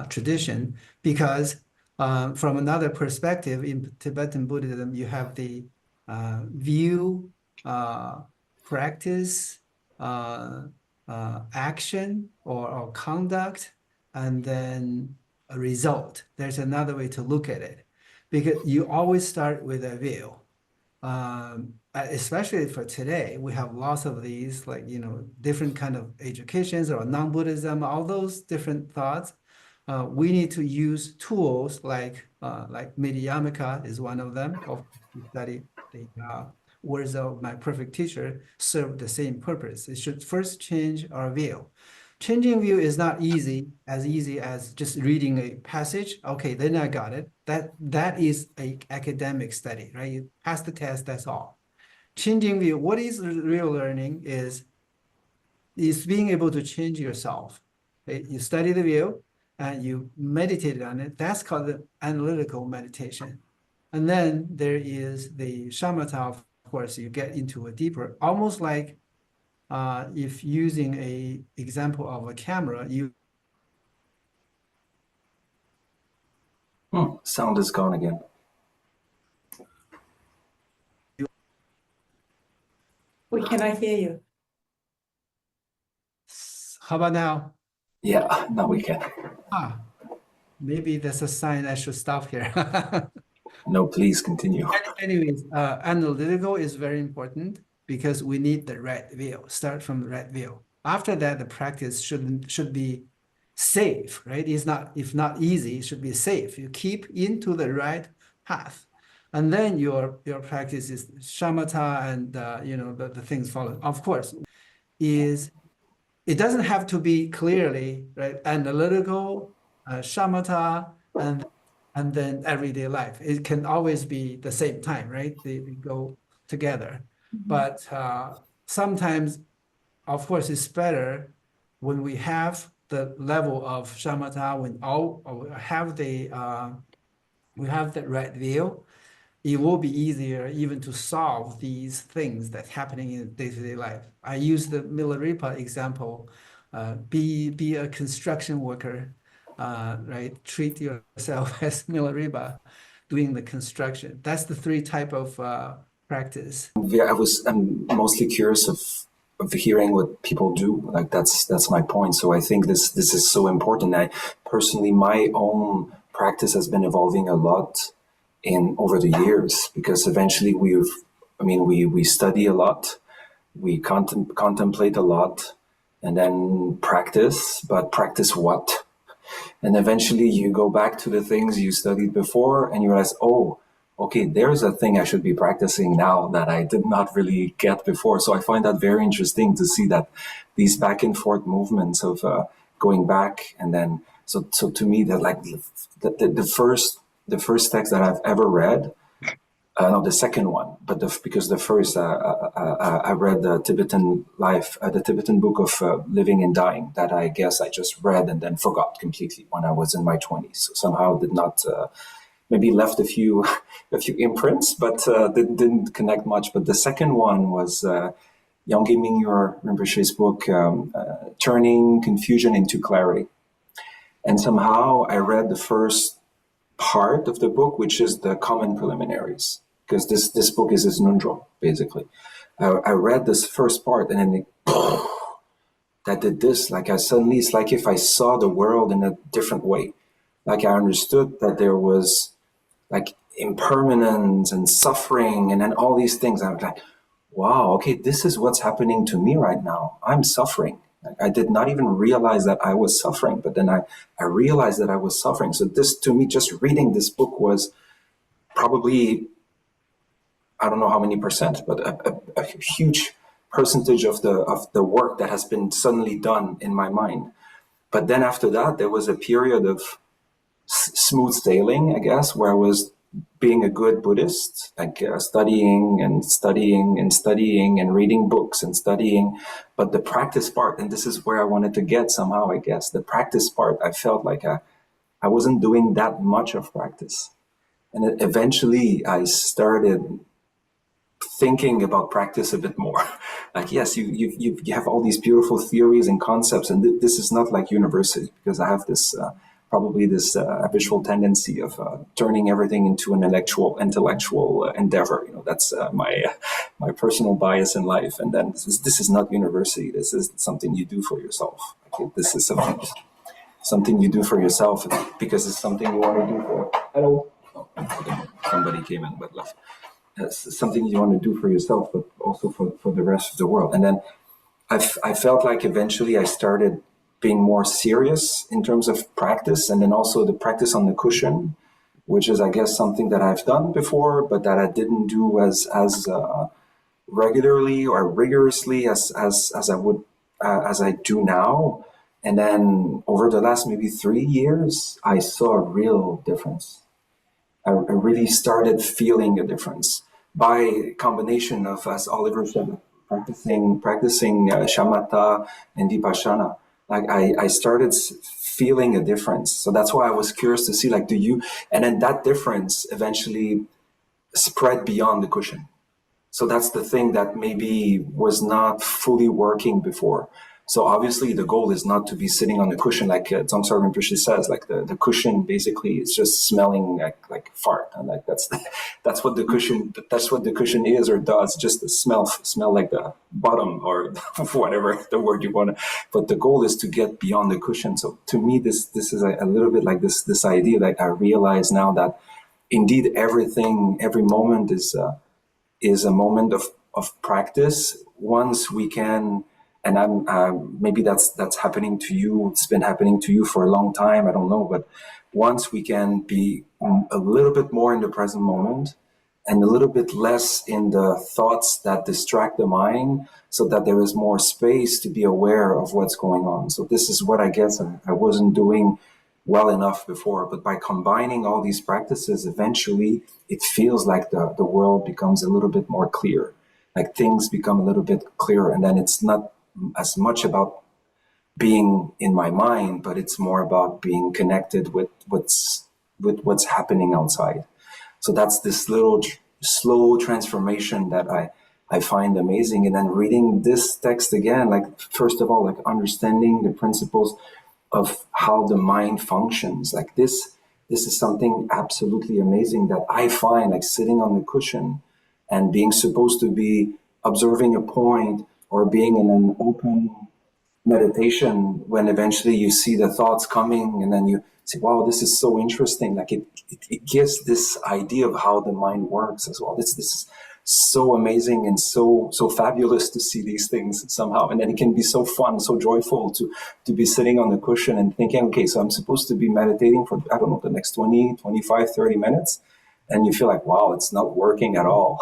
tradition, because from another perspective, in Tibetan Buddhism, you have the view, practice, action or conduct, and then a result. There's another way to look at it, because you always start with a view. Especially for today, we have lots of these, like, different kind of educations or non-Buddhism, all those different thoughts. We need to use tools like Midiyamika is one of them. Of study the words of my perfect teacher serve the same purpose. It should first change our view. Changing view is not easy as just reading a passage. Okay, then I got it. That is a academic study, right? You pass the test, that's all. Changing view, what is real learning is being able to change yourself. Okay? You study the view and you meditate on it. That's called the analytical meditation. And then there is the shamatha, of course, you get into a deeper, almost like if using a example of a camera, you Sound is gone again. We cannot hear you. how about now? Yeah, now we can. Maybe that's a sign I should stop here. No, please continue. Anyways, analytical is very important because we need the right view. Start from the right view. After that, the practice should be safe, right? It's not, if not easy, it should be safe. You keep into the right path, and then your practice is shamatha, and the things follow. Of course, it doesn't have to be clearly right analytical, shamatha, and then everyday life. It can always be the same time, right? They go together. But sometimes, of course, it's better when we have the level of shamatha, when we have the right view. It will be easier even to solve these things that's happening in day-to-day life. I use the Milarepa example. Be a construction worker, right? Treat yourself as Milarepa doing the construction. That's the three type of practice. Yeah, I'm mostly curious of hearing what people do. Like that's my point. So I think this is so important. I personally, my own practice has been evolving a lot over the years, because eventually we study a lot, we contemplate a lot, and then practice, but practice what? And eventually you go back to the things you studied before and you realize, oh, okay, there's a thing I should be practicing now that I did not really get before. So I find that very interesting to see that these back and forth movements of going back. And then, so to me, that like the first text that I've ever read, no, the second one, but because the first, I read the Tibetan life, the Tibetan book of Living and Dying, that I guess I just read and then forgot completely when I was in my 20s. So somehow did not, maybe left a few imprints, but didn't connect much. But the second one was Yongey Mingyur Rinpoche's book, Turning Confusion into Clarity. And somehow I read the first part of the book, which is the common preliminaries, because this book is his nundro, basically. I read this first part and then that did this, like I suddenly, it's like if I saw the world in a different way. Like I understood that there was like impermanence and suffering and then all these things. I was like, wow, okay, this is what's happening to me right now. I'm suffering. I did not even realize that I was suffering, but then I realized that I was suffering. So this, to me, just reading this book was probably, I don't know how many percent, but a huge percentage of the work that has been suddenly done in my mind. But then after that, there was a period of smooth sailing, I guess, where I was being a good Buddhist, like studying and reading books and studying. But the practice part, and this is where I wanted to get somehow, I guess, the practice part, I felt like I wasn't doing that much of practice. And eventually I started thinking about practice a bit more. Like, yes, you have all these beautiful theories and concepts, and this is not like university, because I have this probably this habitual tendency of turning everything into an intellectual endeavor. That's my personal bias in life. And then this is not university. This is something you do for yourself. Okay, this is something you do for yourself because it's something you want to do for. Hello. Oh, somebody came in but left. It's something you want to do for yourself, but also for the rest of the world. And then I felt like eventually I started being more serious in terms of practice, and then also the practice on the cushion, which is, I guess, something that I've done before, but that I didn't do as regularly or rigorously as I would as I do now. And then over the last maybe 3 years, I saw a real difference. I really started feeling a difference by combination of, as Oliver said, practicing shamatha and vipassana. Like I started feeling a difference. So that's why I was curious to see, like, and then that difference eventually spread beyond the cushion. So that's the thing that maybe was not fully working before. So obviously the goal is not to be sitting on the cushion like Tsongsar Rinpoche says, like the cushion basically is just smelling like fart, and like that's what the cushion is or does, just the smell like the bottom or whatever the word you want to. But the goal is to get beyond the cushion. So to me, this is a little bit like this idea that I realize now that indeed every moment is a moment of practice. Once we can. And maybe that's happening to you. It's been happening to you for a long time. I don't know. But once we can be a little bit more in the present moment and a little bit less in the thoughts that distract the mind, so that there is more space to be aware of what's going on. So this is what I guess I wasn't doing well enough before. But by combining all these practices, eventually it feels like the world becomes a little bit more clear. Like things become a little bit clearer, and then it's not as much about being in my mind, but it's more about being connected with what's happening outside. So that's this little slow transformation that I find amazing. And then reading this text again, like first of all, like understanding the principles of how the mind functions. Like this is something absolutely amazing that I find, like sitting on the cushion and being supposed to be observing a point or being in an open meditation, when eventually you see the thoughts coming and then you say, wow, this is so interesting. Like it gives this idea of how the mind works as well. This is so amazing and so fabulous to see these things somehow. And then it can be so fun, so joyful to be sitting on the cushion and thinking, okay, so I'm supposed to be meditating for, I don't know, the next 20, 25, 30 minutes. And you feel like, wow, it's not working at all.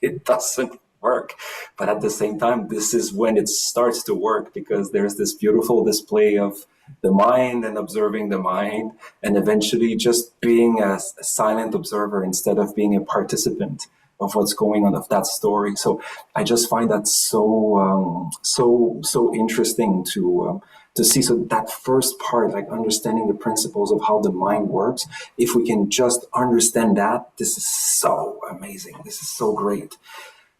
It doesn't work. But at the same time, this is when it starts to work, because there's this beautiful display of the mind and observing the mind, and eventually just being a silent observer instead of being a participant of what's going on, of that story. So I just find that so interesting to see. So that first part, like understanding the principles of how the mind works, if we can just understand that, this is so amazing. This is so great.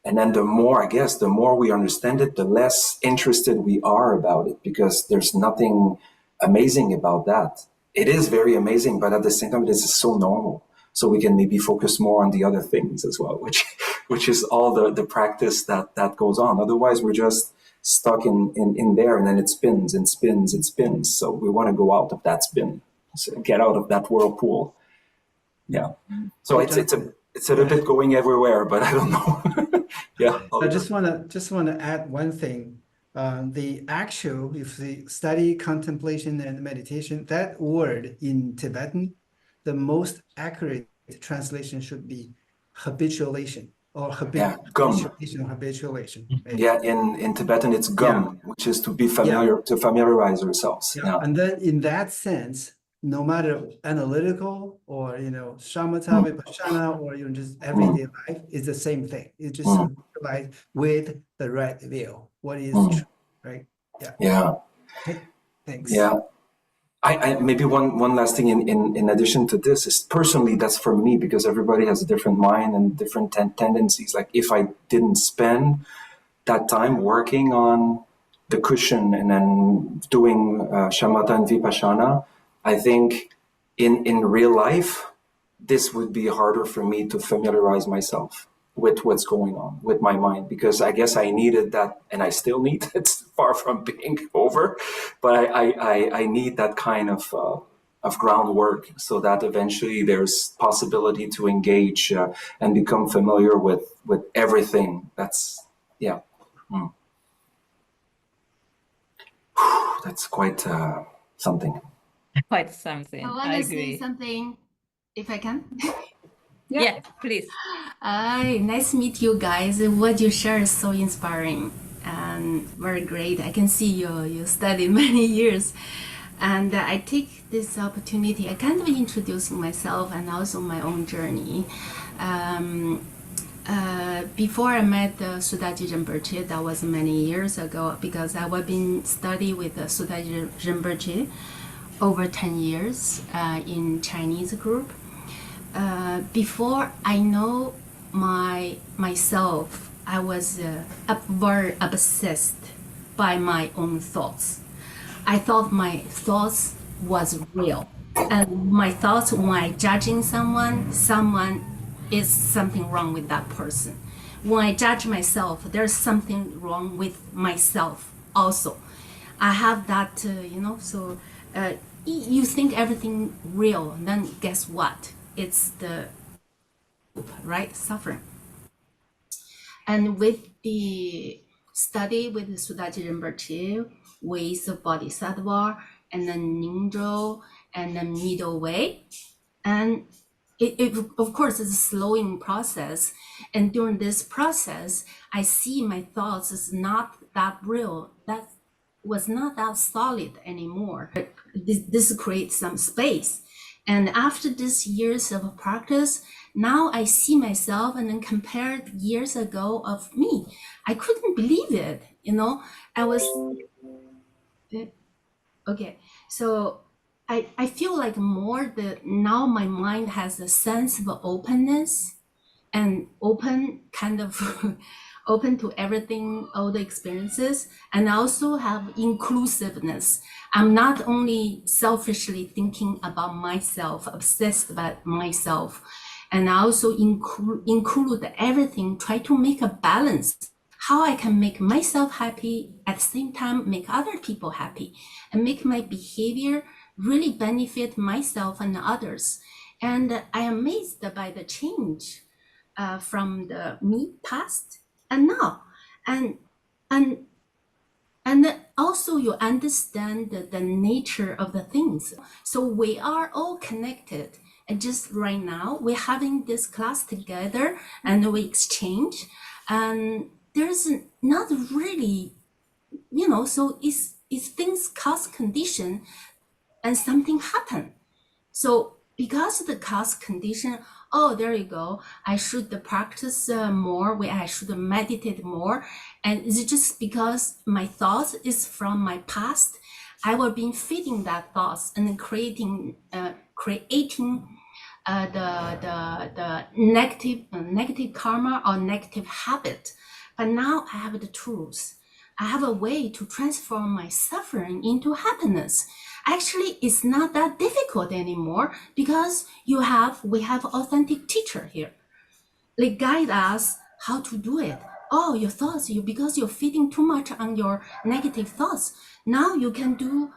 And then the more we understand it, the less interested we are about it, because there's nothing amazing about that. It is very amazing, but at the same time, this is so normal. So we can maybe focus more on the other things as well, which is all the practice that goes on. Otherwise, we're just stuck in there, and then it spins and spins and spins. So we want to go out of that spin, so get out of that whirlpool. Yeah. So it's a little bit going everywhere, but I don't know. Yeah. I just want to add one thing. The actual, if the study, contemplation, and meditation, that word in Tibetan, the most accurate translation should be habituation or habituation. Right? Yeah, in Tibetan it's gum, which is to be familiar, to familiarize ourselves. Yeah. And then in that sense, no matter analytical or shamatha, vipassana, or just everyday life, is the same thing. It's just like with the right view, what is true, right? Yeah. Okay. Thanks. Yeah. I maybe one last thing in addition to this is, personally, that's for me, because everybody has a different mind and different tendencies. Like if I didn't spend that time working on the cushion and then doing shamatha and vipassana, I think in real life, this would be harder for me to familiarize myself with what's going on with my mind, because I guess I needed that, and I still need it. It's far from being over, but I need that kind of groundwork, so that eventually there's possibility to engage and become familiar with everything. That's that's quite something. Quite something. I want to say something, if I can. Yeah, please. Nice to meet you guys. What you share is so inspiring and very great. I can see you studied many years. And I take this opportunity, I kind of introducing myself and also my own journey. Before I met Sodargye Rinpoche, that was many years ago, because I was been study with Sodargye Rinpoche over 10 years in Chinese group. Before I know myself, I was very obsessed by my own thoughts. I thought my thoughts was real. And my thoughts, when I judging someone is something wrong with that person. When I judge myself, there's something wrong with myself also. I have that, so you think everything real, then guess what? It's the, right, suffering. And with the study with the Sudaji Rinpoche, with the bodhisattva, and then Ningzhou, and the middle way, and it of course is a slowing process. And during this process, I see my thoughts is not that real. That was not that solid anymore. This creates some space. And after this years of practice, now I see myself and then compared years ago of me. I couldn't believe it, I was, okay. So I feel like more that now my mind has a sense of openness and open kind of open to everything, all the experiences, and also have inclusiveness. I'm not only selfishly thinking about myself, obsessed about myself, and I also include everything, try to make a balance, how I can make myself happy, at the same time make other people happy, and make my behavior really benefit myself and others. And I am amazed by the change from the me past and now, and also you understand the nature of the things. So we are all connected, and just right now we're having this class together and we exchange, and there's not really, so it's things cause condition and something happen. So because of the cause condition, oh, there you go, I should practice more, I should meditate more. And it's just because my thoughts is from my past, I will be feeding that thoughts and creating the negative karma or negative habit. But now I have the tools. I have a way to transform my suffering into happiness. Actually, it's not that difficult anymore because we have authentic teacher here. They guide us how to do it. Oh, your thoughts, because you're feeding too much on your negative thoughts. Now you can do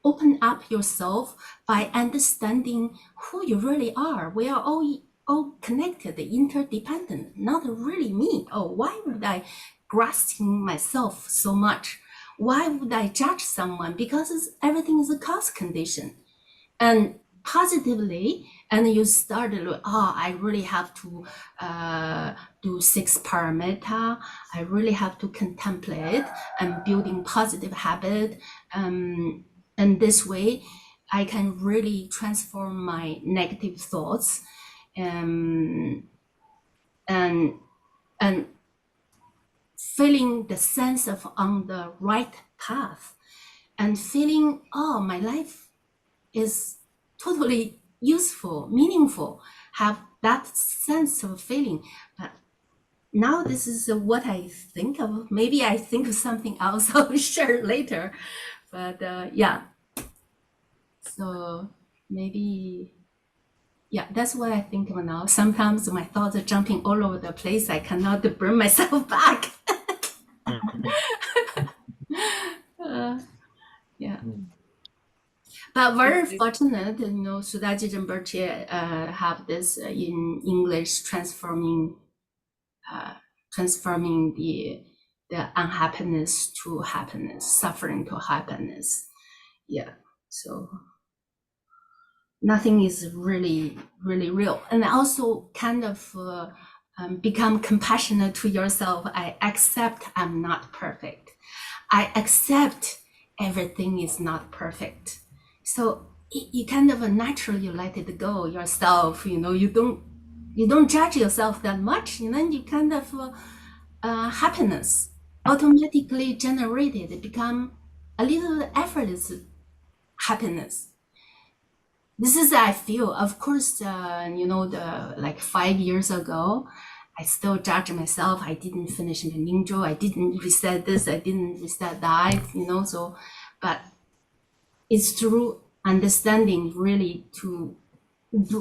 open up yourself by understanding who you really are. We are all connected, interdependent, not really me. Oh, why would I grasping myself so much? Why would I judge someone? Because everything is a cause condition. And positively, and you started, I really have to do 6 paramita. I really have to contemplate and building positive habit. And this way, I can really transform my negative thoughts and feeling the sense of on the right path, and feeling, oh, my life is totally useful, meaningful, have that sense of feeling. But now this is what I think of. Maybe I think of something else I'll share later. But yeah, so maybe, yeah, that's what I think of now. Sometimes my thoughts are jumping all over the place. I cannot bring myself back. Yeah. But very fortunate, Sudaji Rinpoche have this in English, transforming the unhappiness to happiness, suffering to happiness. Yeah, so nothing is really, really real. And also kind of become compassionate to yourself. I accept I'm not perfect. I accept everything is not perfect. So you kind of naturally let it go yourself. You don't judge yourself that much, and then you kind of happiness automatically generated. It become a little effortless happiness. This is I feel. Of course, like 5 years ago, I still judge myself. I didn't finish my Ningzhou. I didn't reset this. I didn't reset that, so, but it's through understanding really to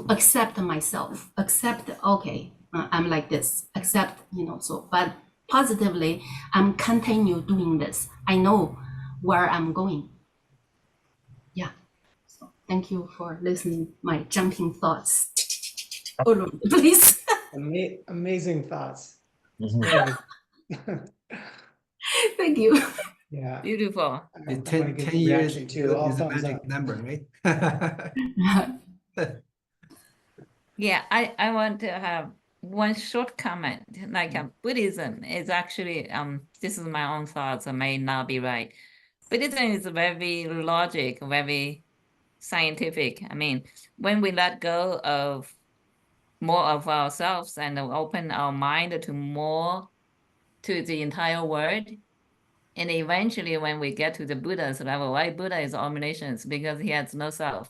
accept myself, accept, okay, I'm like this, accept, so, but positively, I'm continue doing this. I know where I'm going. Yeah. So thank you for listening. My jumping thoughts. All over the place. Amazing thoughts. Mhm. Thank you. Yeah. Beautiful. The I want to 10, give 10 a years reaction too. All is a thumbs magic up. number, right? Yeah, I want to have one short comment. Like Buddhism is actually this is my own thoughts. I may not be right. Buddhism is very logic, very scientific. I mean, when we let go of more of ourselves and open our mind to more to the entire world, and eventually when we get to the Buddha's level, why Buddha is omniscience? Because he has no self.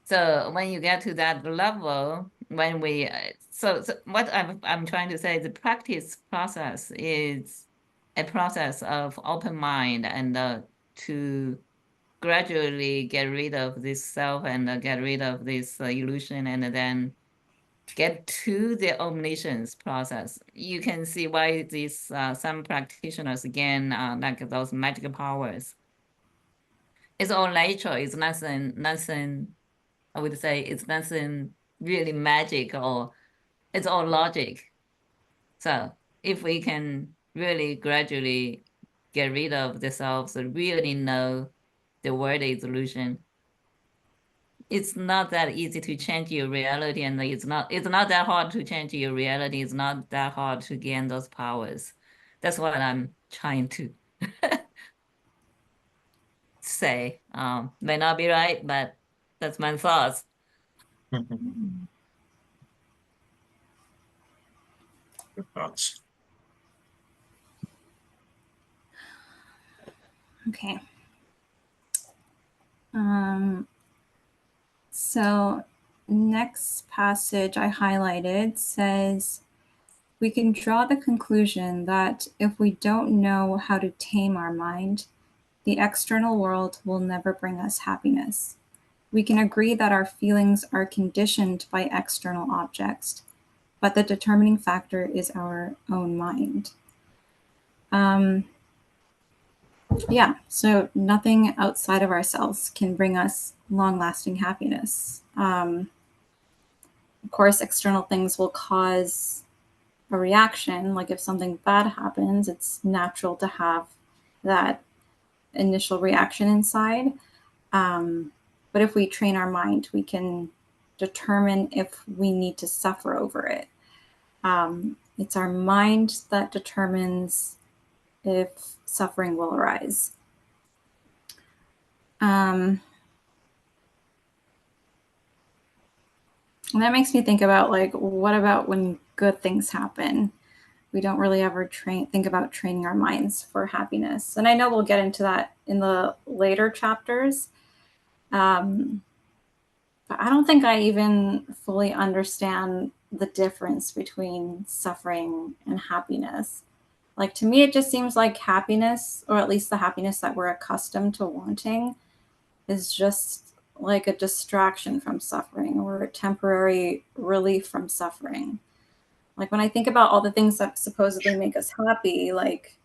So when you get to that level, when we so what I'm trying to say, the practice process is a process of open mind and to gradually get rid of this self and get rid of this illusion and then get to the omniscience process. You can see why these some practitioners again like those magical powers. It's all nature. It's nothing. I would say it's nothing really magic or it's all logic. So if we can really gradually get rid of the selves, really know the world is illusion, it's not that easy to change your reality, and it's not that hard to change your reality. It's not that hard to gain those powers. That's what I'm trying to say. May not be right, but that's my thoughts. Good thoughts. Okay. So next passage I highlighted says, we can draw the conclusion that if we don't know how to tame our mind, the external world will never bring us happiness. We can agree that our feelings are conditioned by external objects, but the determining factor is our own mind. Yeah, so nothing outside of ourselves can bring us long-lasting happiness. Of course, external things will cause a reaction. Like if something bad happens, it's natural to have that initial reaction inside. But if we train our mind, we can determine if we need to suffer over it. It's our mind that determines if suffering will arise. And that makes me think about, like, what about when good things happen? We don't really ever think about training our minds for happiness. And I know we'll get into that in the later chapters. But I don't think I even fully understand the difference between suffering and happiness. Like, to me, it just seems like happiness, or at least the happiness that we're accustomed to wanting, is just like a distraction from suffering or a temporary relief from suffering. Like when I think about all the things that supposedly make us happy, like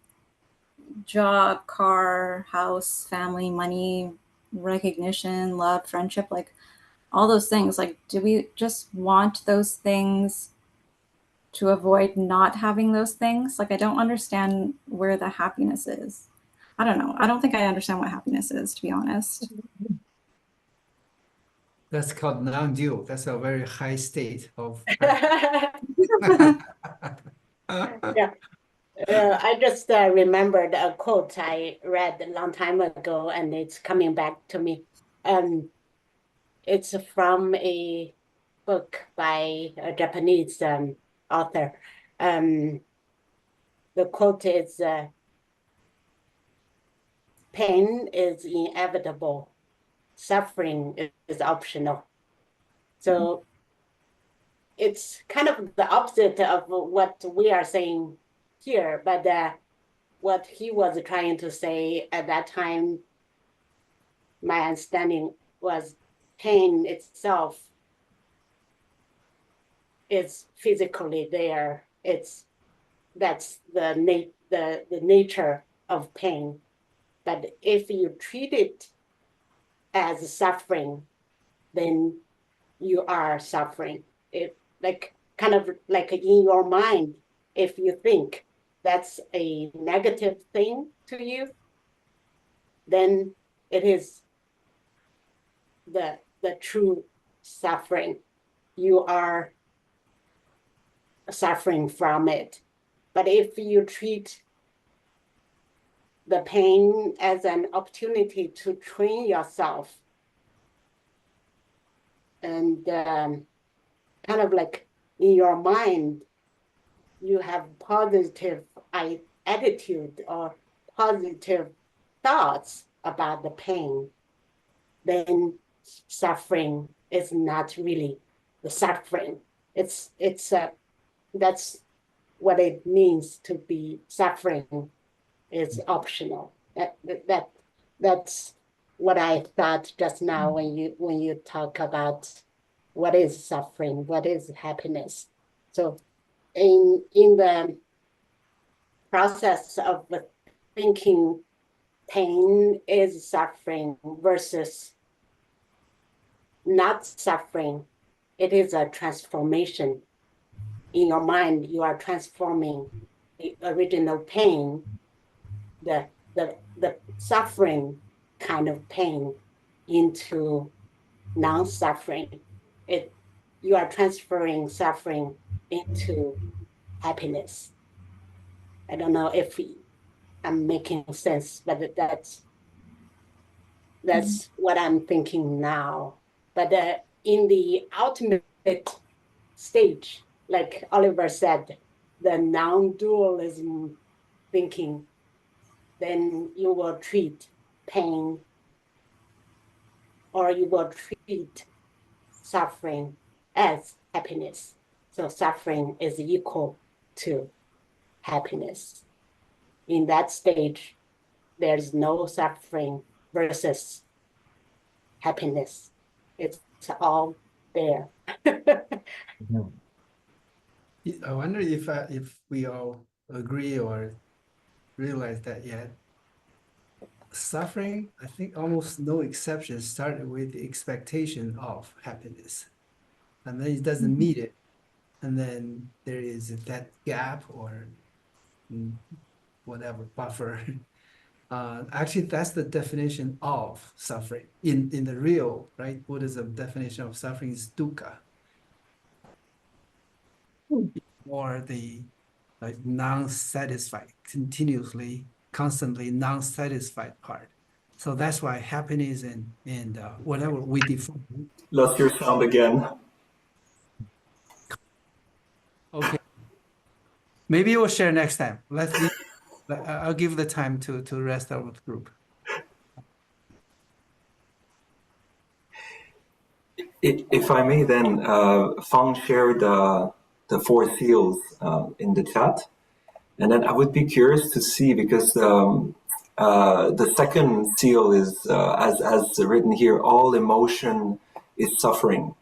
job, car, house, family, money, recognition, love, friendship, like all those things, like, do we just want those things to avoid not having those things? Like, I don't understand where the happiness is. I don't know. I don't think I understand what happiness is, to be honest. That's called non-dual. That's a very high state of. Yeah. I just remembered a quote I read a long time ago, and it's coming back to me. It's from a book by a Japanese author. The quote is, pain is inevitable, suffering is optional. So it's kind of the opposite of what we are saying here, but what he was trying to say at that time, my understanding was pain itself is physically there. That's the nature of pain. But if you treat it as suffering, then you are suffering. It like kind of like in your mind, if you think that's a negative thing to you, then it is the true suffering. You are suffering from it. But if you treat the pain as an opportunity to train yourself and kind of like in your mind, you have positive attitude or positive thoughts about the pain, then suffering is not really the suffering. It's that's what it means to be suffering is optional. That's what I thought just now when you talk about what is suffering, what is happiness. So in the process of thinking pain is suffering versus not suffering, it is a transformation. In your mind, you are transforming the original pain, the suffering kind of pain, into non-suffering. You are transferring suffering into happiness. I don't know if I'm making sense, but that's what I'm thinking now. But in the ultimate stage, like Oliver said, the non-dualism thinking, then you will treat pain or you will treat suffering as happiness. So suffering is equal to happiness. In that stage, there's no suffering versus happiness. It's all there. I wonder if we all agree or realize that suffering, I think almost no exceptions started with the expectation of happiness. And then it doesn't meet it. And then there is that gap or whatever buffer. Actually, that's the definition of suffering. In the real, right, Buddhism definition of suffering is dukkha. Or the like non-satisfied, continuously, constantly non-satisfied part. So that's why happiness and whatever we define. Lost your sound again. Okay. Maybe we'll share next time. I'll give the time to rest of the group. If I may then, Fang shared the four seals in the chat. And then I would be curious to see, because the second seal is, as written here, all emotion is suffering.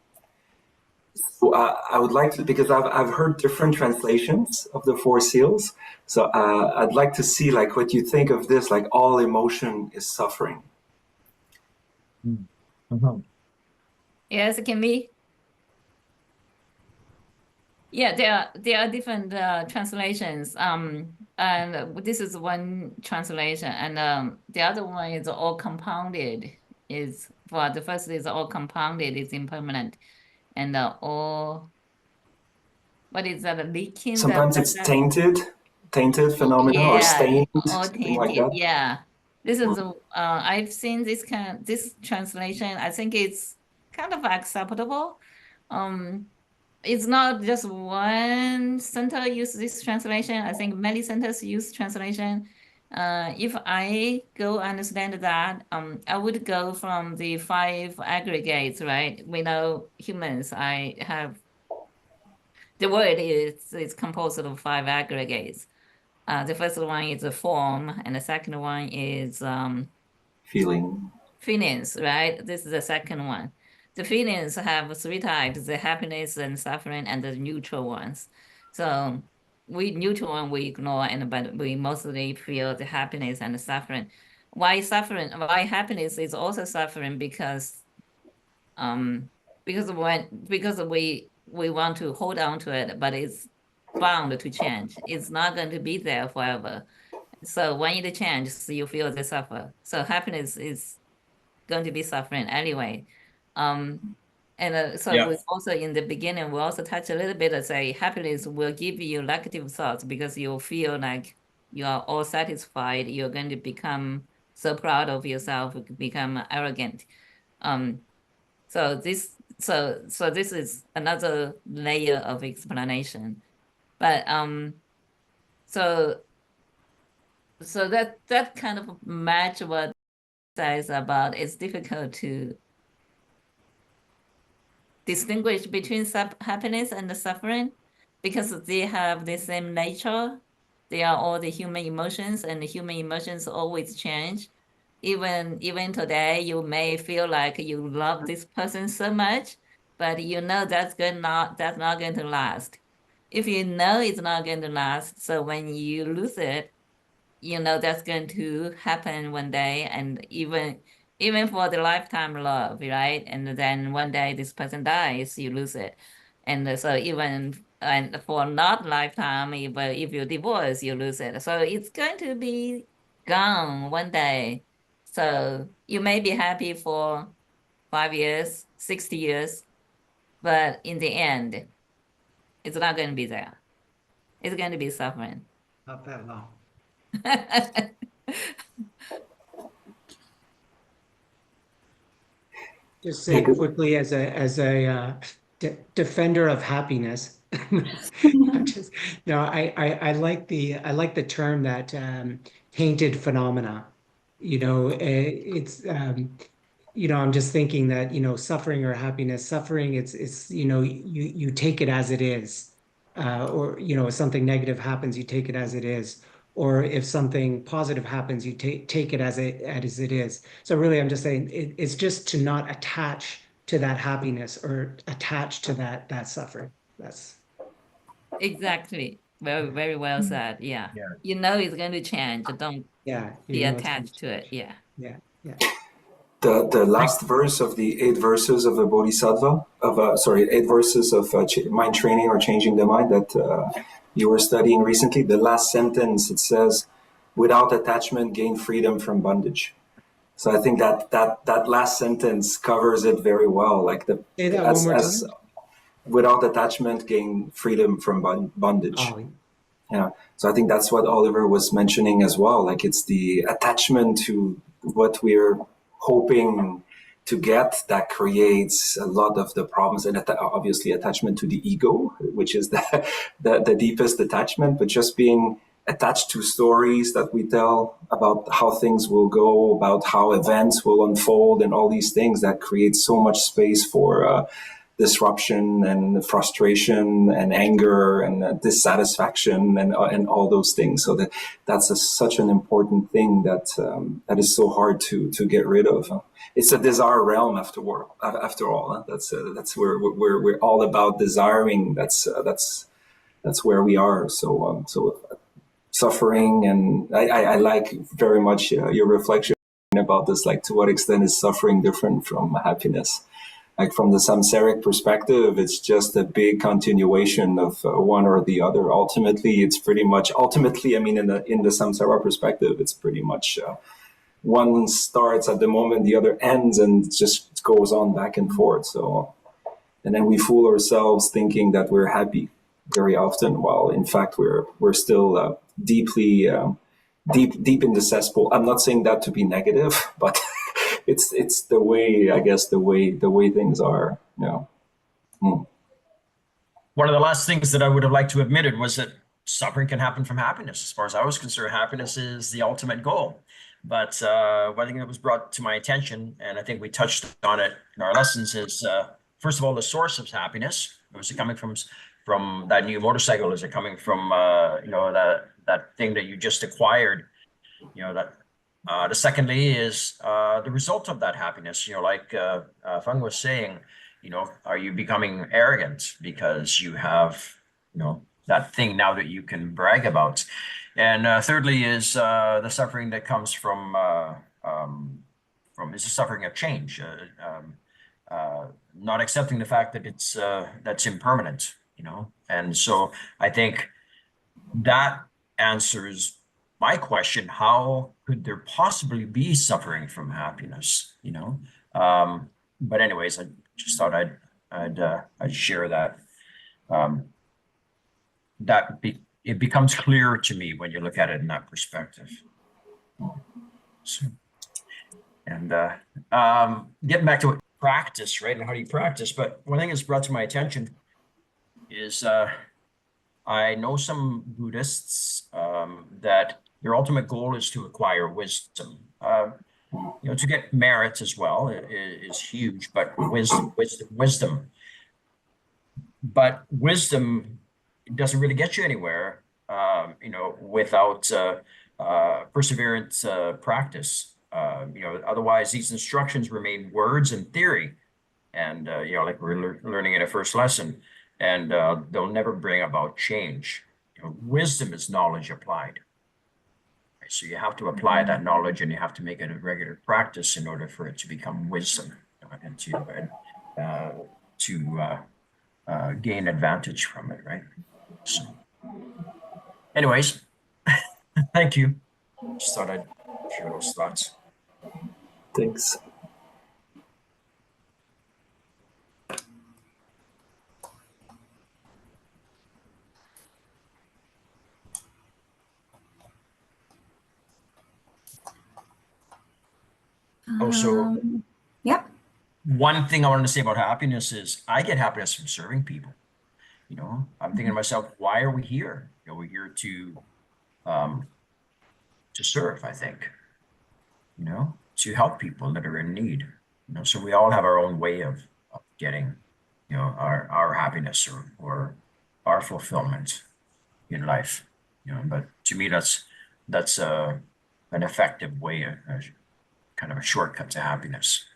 So I would like to, because I've heard different translations of the four seals. So I'd like to see like what you think of this, like all emotion is suffering. Yes, it can be. Yeah, there are different translations. And this is one translation, and the other one is all compounded. The first is all compounded, is impermanent, and all. What is that? Leaking. Sometimes it's tainted phenomena, or stained, all something like tainted. that. Yeah, this is I've seen this translation. I think it's kind of acceptable. It's not just one center use this translation. I think many centers use translation. If I go understand that, I would go from the 5 aggregates, right? We know humans, I have the word is composed of 5 aggregates. The first one is a form, and the second one is feelings, right? This is the second one. The feelings have 3 types: the happiness and suffering, and the neutral ones. So neutral one we ignore, but we mostly feel the happiness and the suffering. Why suffering? Why happiness is also suffering? Because we want to hold on to it, but it's bound to change. It's not going to be there forever. So when it changes, you feel the suffer. So happiness is going to be suffering anyway. So we also, in the beginning, we also touch a little bit and say happiness will give you negative thoughts because you feel like you are all satisfied. You're going to become so proud of yourself, become arrogant. So this is another layer of explanation. But so that kind of match what says about it's difficult to distinguish between happiness and the suffering because they have the same nature. They are all the human emotions, and the human emotions always change. Even today, you may feel like you love this person so much, but you know that's not going to last. If you know it's not going to last, so when you lose it, you know that's going to happen one day, and even for the lifetime love, right? And then one day this person dies, you lose it. And so even and for not lifetime, if you divorce, you lose it. So it's going to be gone one day. So you may be happy for 5 years, 60 years, but in the end, it's not going to be there. It's going to be suffering. Not that long. Just say quickly as a defender of happiness. I like the term that tainted phenomena. I'm just thinking that suffering or happiness. Suffering, it's you take it as it is, or if something negative happens, you take it as it is. Or if something positive happens, you take it as it is. So really, I'm just saying it's just to not attach to that happiness or attach to that suffering. That's exactly very, very well said. Yeah. You know it's going to change. Don't be attached to it. Yeah. The last verse of the 8 verses of the Bodhisattva, 8 verses of mind training or changing the mind that you were studying recently, the last sentence, it says, without attachment, gain freedom from bondage. So I think that last sentence covers it very well. Like say that one more time. Without attachment, gain freedom from bondage. Oh. Yeah. So I think that's what Oliver was mentioning as well. Like it's the attachment to what we're hoping to get that creates a lot of the problems, and obviously attachment to the ego, which is the deepest attachment, but just being attached to stories that we tell about how things will go, about how events will unfold, and all these things that create so much space for disruption and frustration and anger and dissatisfaction and all those things. So that's such an important thing that is so hard to get rid of. It's a desire realm after all. That's where we're all about desiring. That's where we are. So suffering, and I like very much your reflection about this. Like, to what extent is suffering different from happiness? Like from the samsaric perspective, it's just a big continuation of one or the other. Ultimately, I mean, in the samsara perspective, it's pretty much one starts at the moment the other ends, and just goes on back and forth. So, and then we fool ourselves thinking that we're happy very often, while in fact we're still deeply deep in the cesspool. I'm not saying that to be negative, but it's the way, I guess, the way things are. One of the last things that I would have liked to have admitted was that suffering can happen from happiness. As far as I was concerned, happiness is the ultimate goal. But one thing that was brought to my attention, and I think we touched on it in our lessons, is first of all, the source of happiness. Was it coming from from that new motorcycle? Is it coming from that thing that you just acquired? The secondly is the result of that happiness. Like Feng was saying, are you becoming arrogant because you have that thing now that you can brag about? And thirdly is the suffering that comes from is the suffering of change, not accepting the fact that that's impermanent, And so I think that answers my question: how could there possibly be suffering from happiness? But anyways, I just thought I'd share that. It becomes clearer to me when you look at it in that perspective. So, and getting back to practice, right? And how do you practice? But one thing that's brought to my attention is I know some Buddhists that their ultimate goal is to acquire wisdom. To get merit as well is huge, but wisdom. But wisdom doesn't really get you anywhere, without perseverance practice. Otherwise these instructions remain words and theory, and like we're learning in a first lesson, and they'll never bring about change. Wisdom is knowledge applied. Right? So you have to apply that knowledge, and you have to make it a regular practice in order for it to become wisdom, and to gain advantage from it, right? So, anyways, thank you. Just thought I'd share those thoughts. Thanks. Also, Yep. one thing I wanted to say about happiness is I get happiness from serving people. I'm thinking to myself, why are we here? We're here to serve, I think, to help people that are in need. So we all have our own way of getting, our happiness or our fulfillment in life. But to me, that's an effective way, kind of a shortcut to happiness.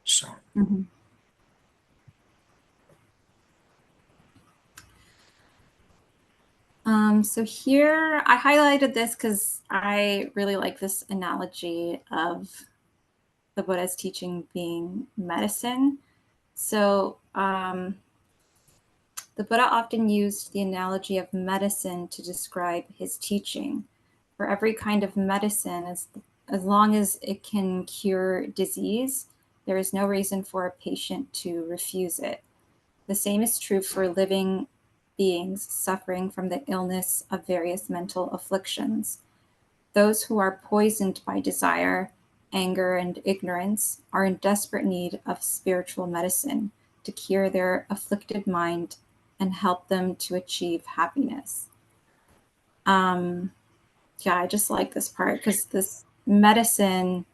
So. Mm-hmm. So here I highlighted this because I really like this analogy of the Buddha's teaching being medicine. So the Buddha often used the analogy of medicine to describe his teaching. For every kind of medicine, as long as it can cure disease, there is no reason for a patient to refuse it. The same is true for living beings suffering from the illness of various mental afflictions. Those who are poisoned by desire, anger, and ignorance are in desperate need of spiritual medicine to cure their afflicted mind and help them to achieve happiness. I just like this part because this medicine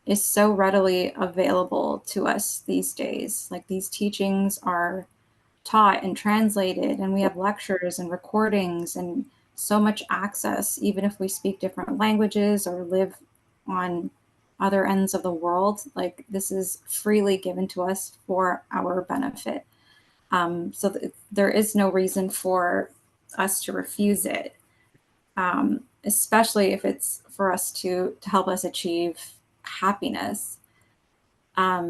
is so readily available to us these days. Like, these teachings are taught and translated, and we have lectures and recordings and so much access, even if we speak different languages or live on other ends of the world. Like, this is freely given to us for our benefit. So there is no reason for us to refuse it, especially if it's for us to help us achieve happiness. Why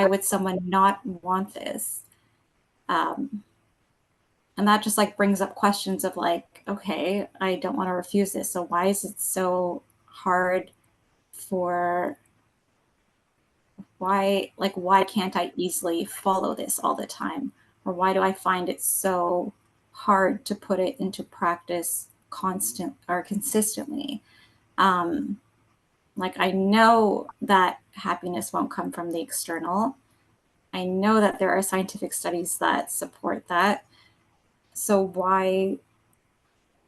would someone not want this? And that just brings up questions of okay, I don't want to refuse this. So why is it so hard why can't I easily follow this all the time? Or why do I find it so hard to put it into practice consistently? I know that happiness won't come from the external. I know that there are scientific studies that support that. So why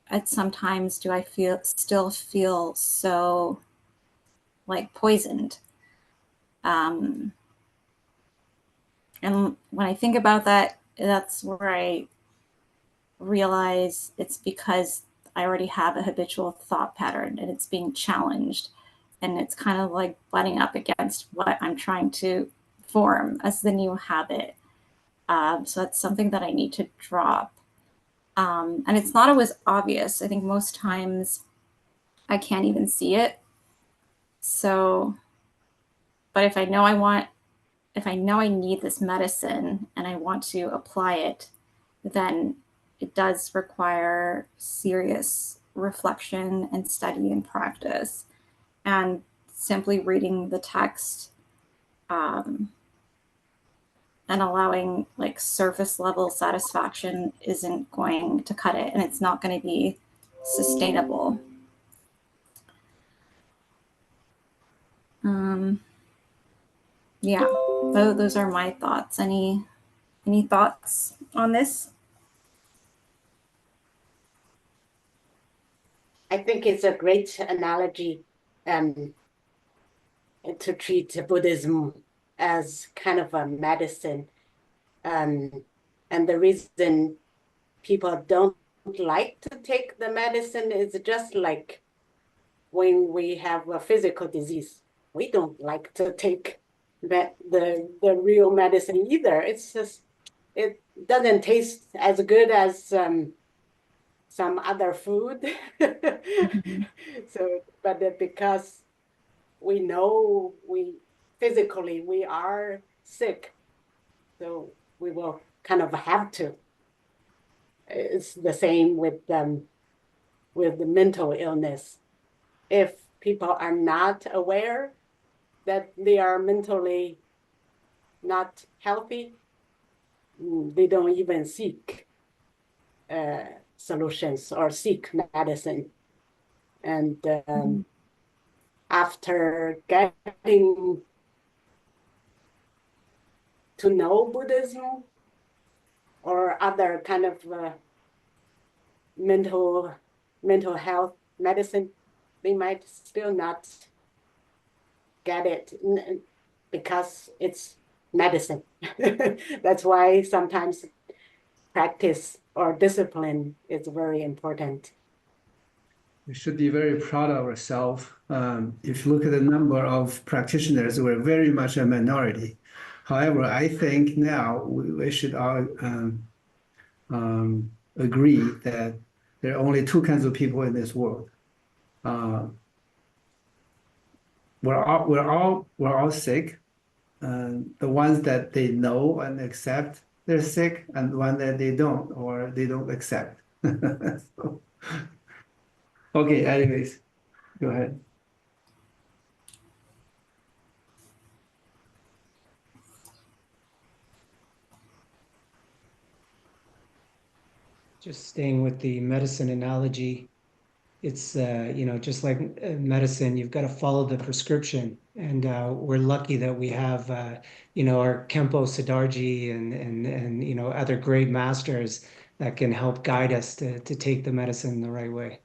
at sometimes do I still feel so poisoned? And when I think about that, that's where I realize it's because I already have a habitual thought pattern and it's being challenged. And it's kind of like butting up against what I'm trying to form as the new habit. So that's something that I need to drop. And it's not always obvious. I think most times I can't even see it. So, but if I know I need this medicine and I want to apply it, then it does require serious reflection and study and practice. And simply reading the text and allowing like surface level satisfaction isn't going to cut it, and it's not going to be sustainable. Yeah, those are my thoughts. Any thoughts on this? I think it's a great analogy to treat Buddhism as kind of a medicine. And the reason people don't like to take the medicine is just like when we have a physical disease. We don't like to take the real medicine either. It's just, it doesn't taste as good as some other food. So, but because we know physically we are sick, so we will kind of have to. It's the same with the mental illness. If people are not aware that they are mentally not healthy, they don't even seek solutions or seek medicine. And after getting to know Buddhism or other kind of mental health medicine, they might still not get it because it's medicine. That's why sometimes practice or discipline is very important. We should be very proud of ourselves. If you look at the number of practitioners, we're very much a minority. However, I think now we should all agree that there are only two kinds of people in this world. We're all sick. The ones that they know and accept they're sick, and the one that they don't or they don't accept. So, okay, anyways, go ahead. Just staying with the medicine analogy, it's just like medicine, you've got to follow the prescription, and we're lucky that we have our Khenpo Sodargye and other great masters that can help guide us to take the medicine the right way.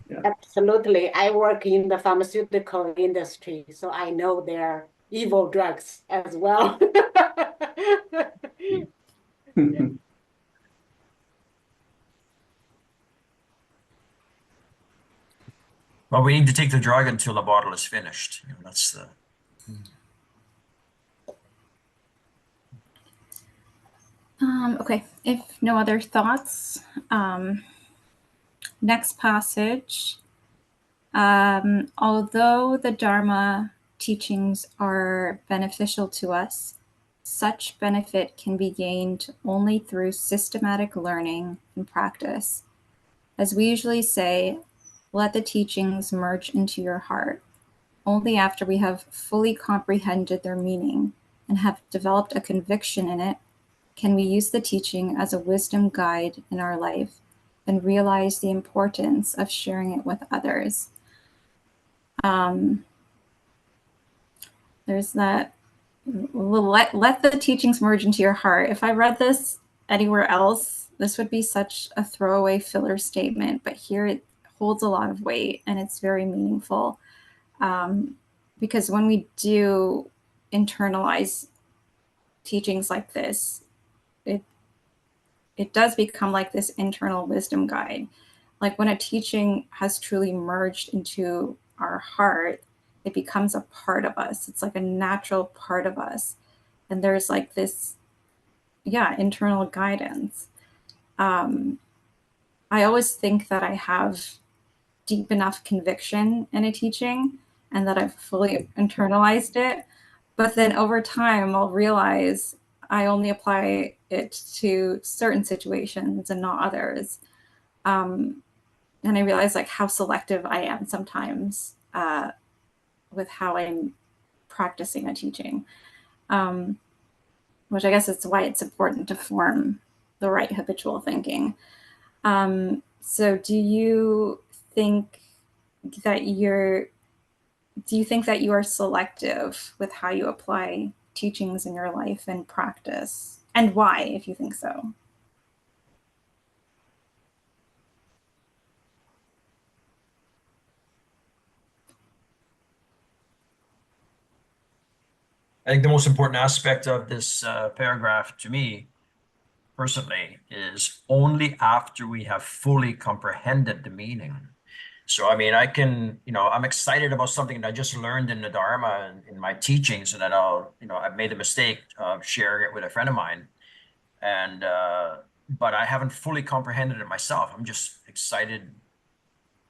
Yeah. Absolutely. I work in the pharmaceutical industry, so I know there are evil drugs as well. Well, we need to take the drug until the bottle is finished. That's the. Okay, if no other thoughts, next passage. Although the Dharma teachings are beneficial to us, such benefit can be gained only through systematic learning and practice. As we usually say, let the teachings merge into your heart. Only after we have fully comprehended their meaning and have developed a conviction in it can we use the teaching as a wisdom guide in our life and realize the importance of sharing it with others. There's that, let the teachings merge into your heart. If I read this anywhere else, this would be such a throwaway filler statement, but here it holds a lot of weight and it's very meaningful, because when we do internalize teachings like this, it does become like this internal wisdom guide. Like when a teaching has truly merged into our heart, it becomes a part of us. It's like a natural part of us. And there's like this, internal guidance. I always think that I have deep enough conviction in a teaching and that I've fully internalized it. But then over time, I'll realize I only apply it to certain situations and not others. And I realize like how selective I am sometimes with how I'm practicing a teaching, which I guess is why it's important to form the right habitual thinking. So do you think that you are selective with how you apply teachings in your life and practice, and why, if you think so? I think the most important aspect of this paragraph to me personally is only after we have fully comprehended the meaning. So, I mean, I can, I'm excited about something that I just learned in the Dharma and in my teachings, and then I've made the mistake of sharing it with a friend of mine. And, but I haven't fully comprehended it myself. I'm just excited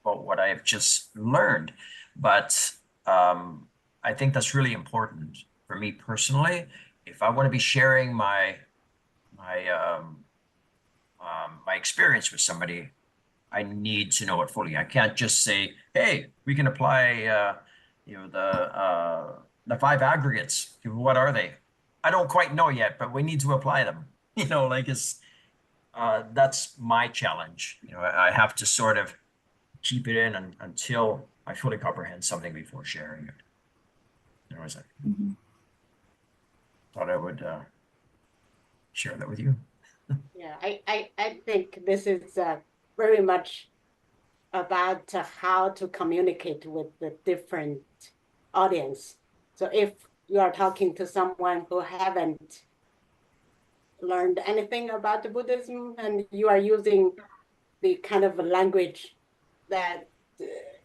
about what I've just learned. But I think that's really important for me personally. If I want to be sharing my experience with somebody, I need to know it fully. I can't just say, "Hey, we can apply, the five aggregates. What are they? I don't quite know yet, but we need to apply them." That's my challenge. I have to sort of keep it in until I fully comprehend something before sharing it. I thought I would share that with you. Yeah, I think this is very much about how to communicate with the different audience. So if you are talking to someone who haven't learned anything about the Buddhism and you are using the kind of language that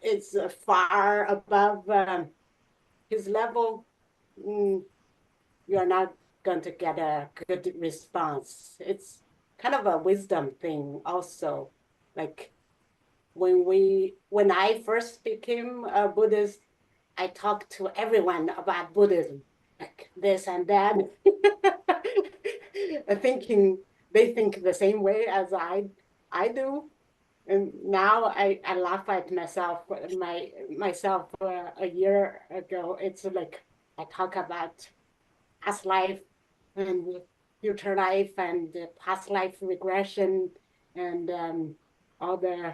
is far above his level, you are not going to get a good response. It's kind of a wisdom thing also. Like when I first became a Buddhist, I talked to everyone about Buddhism, like this and that, thinking they think the same way as I do. And now I laugh at myself a year ago. It's like I talk about past life and future life and past life regression and all the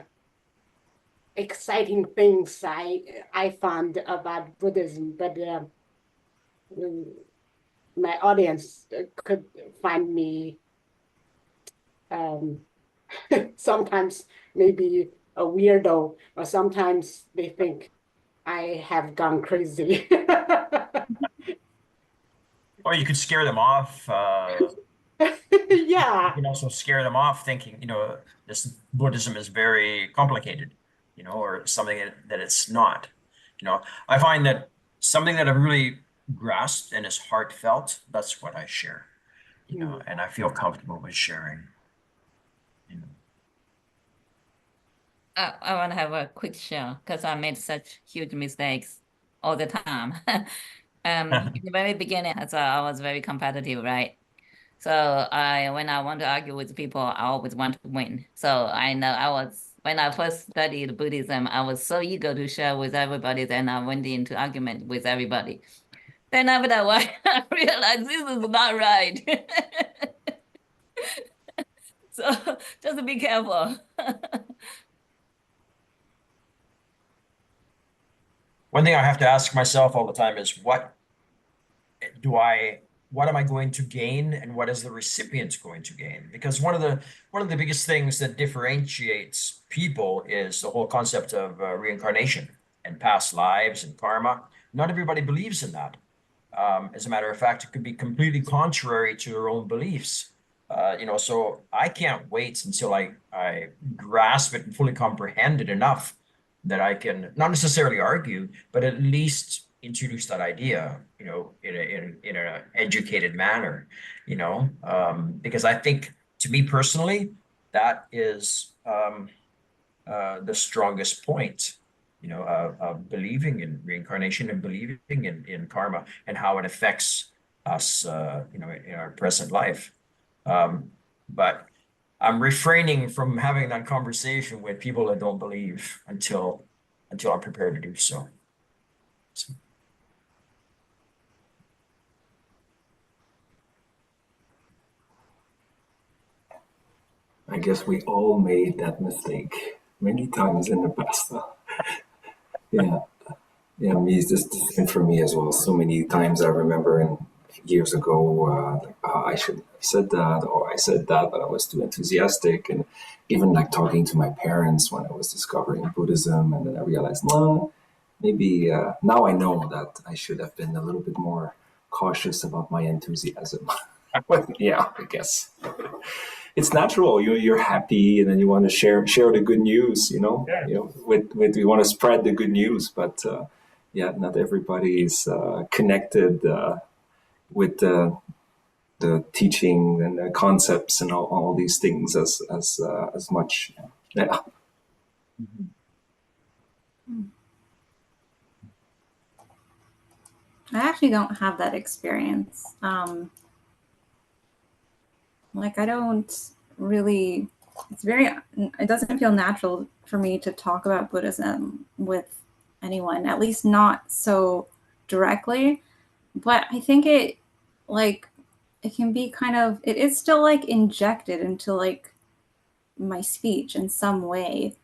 exciting things I found about Buddhism, but my audience could find me sometimes maybe a weirdo, or sometimes they think I have gone crazy. Or you could scare them off. You Yeah. can also scare them off thinking, this Buddhism is very complicated, or something that it's not. I find that something that I've really grasped and is heartfelt, that's what I share, and I feel comfortable with sharing. I want to have a quick share because I made such huge mistakes all the time. In the very beginning, so I was very competitive, right? So when I want to argue with people, I always want to win. So I know when I first studied Buddhism, I was so eager to share with everybody, then I went into argument with everybody. Then after a while, I realized this is not right. So just be careful. One thing I have to ask myself all the time is what am I going to gain and what is the recipient going to gain? Because one of the biggest things that differentiates people is the whole concept of reincarnation and past lives and karma. not everybody believes in that. As a matter of fact, it could be completely contrary to their own beliefs. So I can't wait until I grasp it and fully comprehend it enough that I can not necessarily argue, but at least introduce that idea, in an educated manner, because I think, to me personally, that is the strongest point, of believing in reincarnation and believing in karma and how it affects us, in our present life. But I'm refraining from having that conversation with people that don't believe until I'm prepared to do so. I guess we all made that mistake many times in the past. Yeah. Yeah, me, it's just the same for me as well. So many times I remember years ago, I should have said that, or I said that, but I was too enthusiastic. And even like talking to my parents when I was discovering Buddhism, and then I realized, no, maybe now I know that I should have been a little bit more cautious about my enthusiasm. But yeah, I guess it's natural. You're happy, and then you want to share the good news. Yeah. With you want to spread the good news, but yeah, not everybody is connected with the teaching and the concepts and all these things as much. Yeah. I actually don't have that experience. I don't really, it doesn't feel natural for me to talk about Buddhism with anyone, at least not so directly. But I think it can be it is still injected into my speech in some way.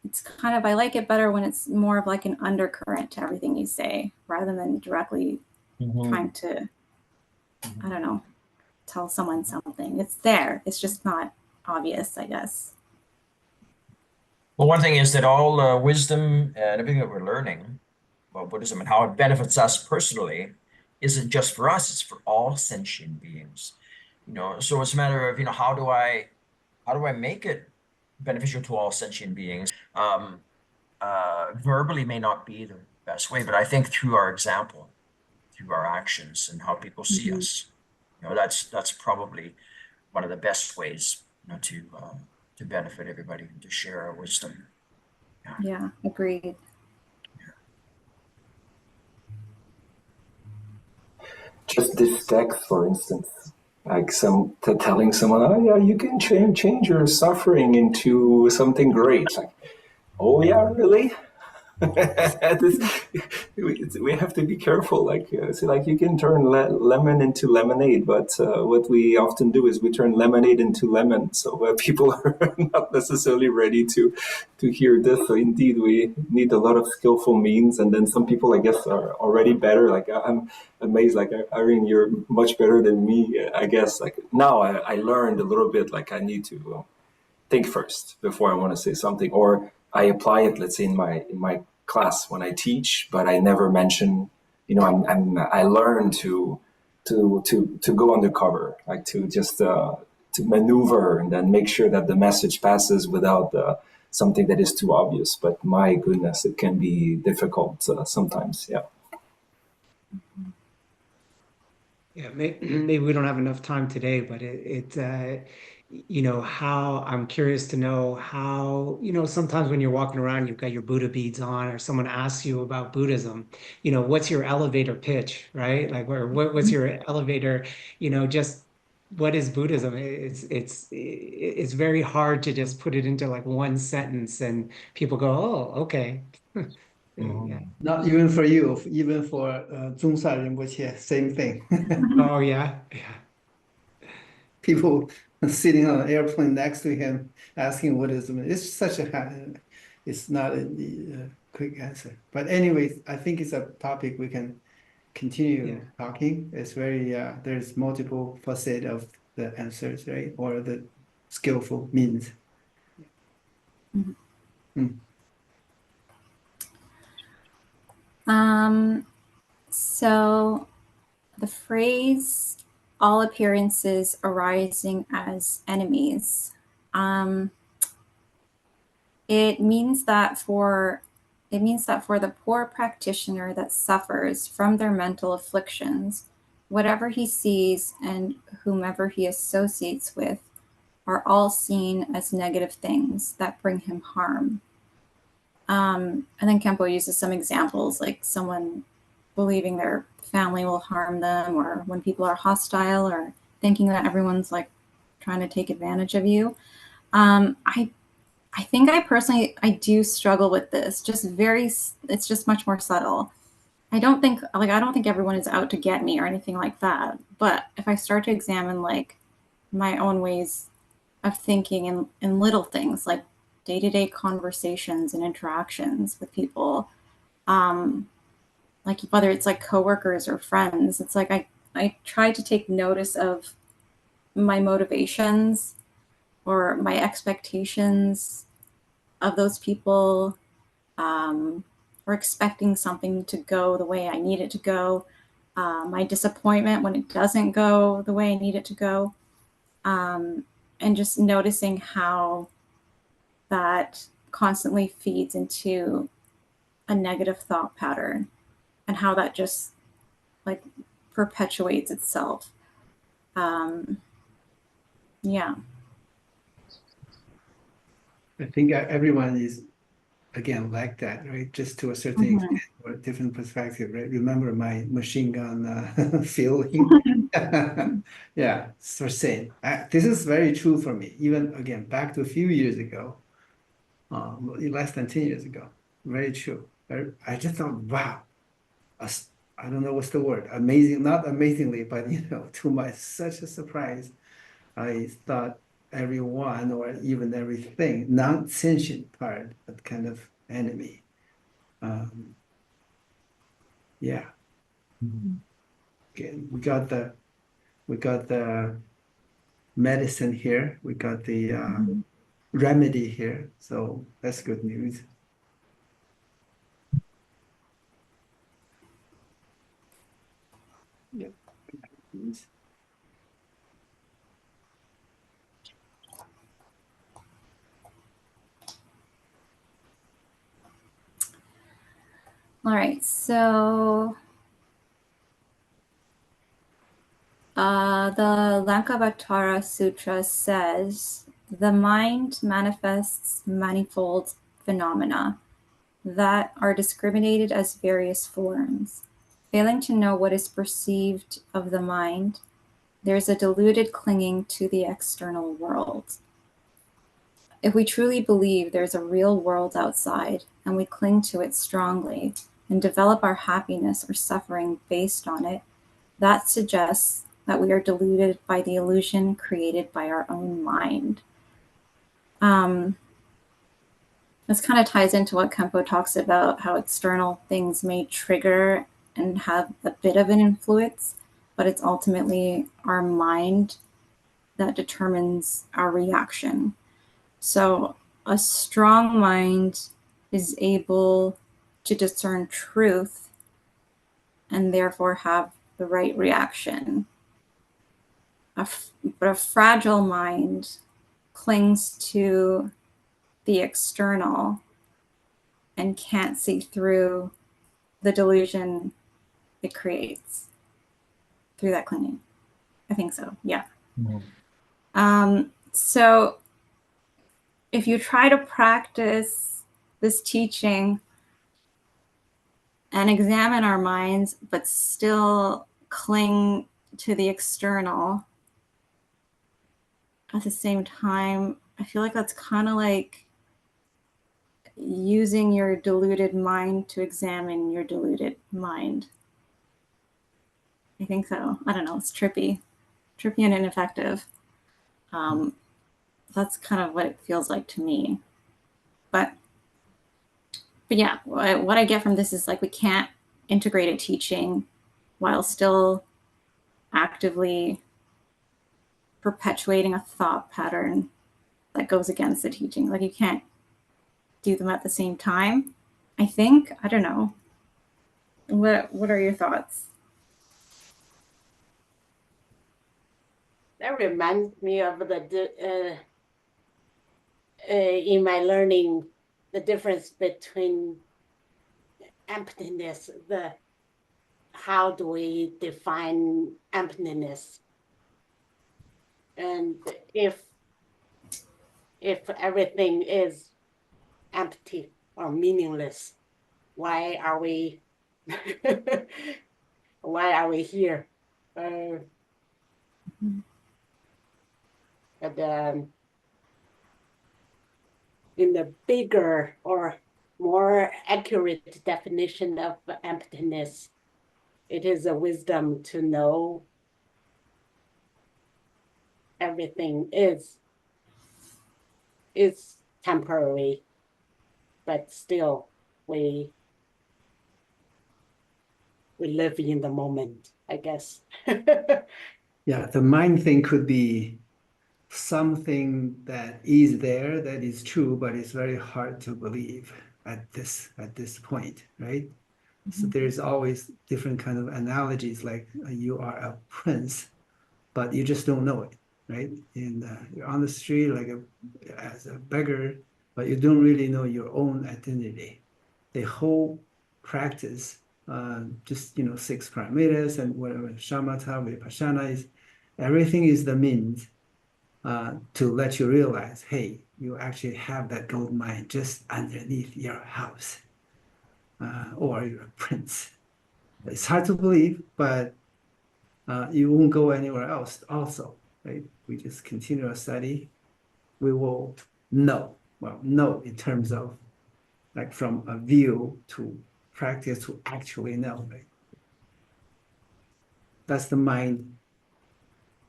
It's I like it better when it's more of an undercurrent to everything you say rather than directly trying to, I don't know, tell someone something. It's there. It's just not obvious, I guess. Well, one thing is that all wisdom and everything that we're learning about Buddhism and how it benefits us personally isn't just for us, it's for all sentient beings. So it's a matter of, how do I make it beneficial to all sentient beings? Verbally may not be the best way, but I think through our example, through our actions and how people see us, that's probably one of the best ways, to benefit everybody, to share our wisdom. Yeah, agreed. Just this text, for instance, like telling someone, oh yeah, you can change your suffering into something great. Like, oh yeah, really? We have to be careful. You can turn lemon into lemonade, but what we often do is we turn lemonade into lemon. So people are not necessarily ready to hear this. So indeed, we need a lot of skillful means. And then some people, I guess, are already better. I'm amazed. Irene, you're much better than me. I guess. Now, I learned a little bit. I need to think first before I want to say something, or I apply it. Let's say in my class when I teach, but I never mention. I learn to go undercover, to just to maneuver and then make sure that the message passes without something that is too obvious. But my goodness, it can be difficult sometimes. Yeah. Yeah, maybe we don't have enough time today, but how I'm curious to know how, sometimes when you're walking around, you've got your Buddha beads on, or someone asks you about Buddhism, what's your elevator pitch, right? What's your elevator, just what is Buddhism? It's very hard to just put it into one sentence and people go, oh, okay. Yeah. Not even for you, even for Zhongsha Rinpoche, same thing. Oh, yeah. Yeah. People sitting on an airplane next to him asking what is it. It's it's not a quick answer. But anyways, I think it's a topic we can continue talking. It's very, there's multiple facets of the answers, right? Or the skillful means. Mm-hmm. So the phrase all appearances arising as enemies, it means that for the poor practitioner that suffers from their mental afflictions, whatever he sees and whomever he associates with are all seen as negative things that bring him harm. And then Khenpo uses some examples, like someone believing their family will harm them, or when people are hostile, or thinking that everyone's like trying to take advantage of you. I think I personally do struggle with this. It's just much more subtle. I don't think everyone is out to get me or anything like that. But if I start to examine like my own ways of thinking in little things like day-to-day conversations and interactions with people, like whether it's like coworkers or friends, it's like I try to take notice of my motivations or my expectations of those people, or expecting something to go the way I need it to go, my disappointment when it doesn't go the way I need it to go, and just noticing how that constantly feeds into a negative thought pattern and how that just like perpetuates itself. Yeah. I think everyone is, again, like that, right? Just to a certain extent or a different perspective, right? Remember my machine gun feeling? Yeah, so same. This is very true for me. Even again, back to a few years ago, less than 10 years ago. Very true. I just thought, wow, I don't know what's the word, amazing, not amazingly, but to my such a surprise, I thought everyone or even everything, non-sentient part, but kind of enemy. Yeah. Okay, we got the medicine here. We got the remedy here. So that's good news. Yeah. All right, so the Lankavatara Sutra says, the mind manifests manifold phenomena that are discriminated as various forms. Failing to know what is perceived of the mind, there is a deluded clinging to the external world. If we truly believe there's a real world outside and we cling to it strongly and develop our happiness or suffering based on it, that suggests that we are deluded by the illusion created by our own mind. This kind of ties into what Khenpo talks about, how external things may trigger and have a bit of an influence, but it's ultimately our mind that determines our reaction. So a strong mind is able to discern truth and therefore have the right reaction. But a fragile mind clings to the external and can't see through the delusion it creates through that clinging. I think so, yeah. So if you try to practice this teaching and examine our minds, but still cling to the external at the same time, I feel like that's kind of like using your deluded mind to examine your deluded mind. I think so. I don't know. It's trippy and ineffective. That's kind of what it feels like to me. But yeah, what I get from this is like we can't integrate a teaching while still actively perpetuating a thought pattern that goes against the teaching. Like you can't do them at the same time. I think, I don't know. What are your thoughts? That reminds me of the in my learning, the difference between emptiness, how do we define emptiness? And if everything is empty or meaningless, why are we why are we here? But in the bigger or more accurate definition of emptiness, it is a wisdom to know everything is temporary, but still we live in the moment, I guess. Yeah, the mind thing could be something that is there, that is true, but it's very hard to believe at this point, right? So there's always different kind of analogies, like you are a prince, but you just don't know it, right? And you're on the street like as a beggar, but you don't really know your own identity. The whole practice, just 6 parameters and whatever shamatha, vipassana is, everything is the means to let you realize, hey, you actually have that gold mine just underneath your house, or you're a prince. It's hard to believe, but you won't go anywhere else also, right? We just continue our study. We will know, well, know in terms of like from a view to practice to actually know, right? That's the mind.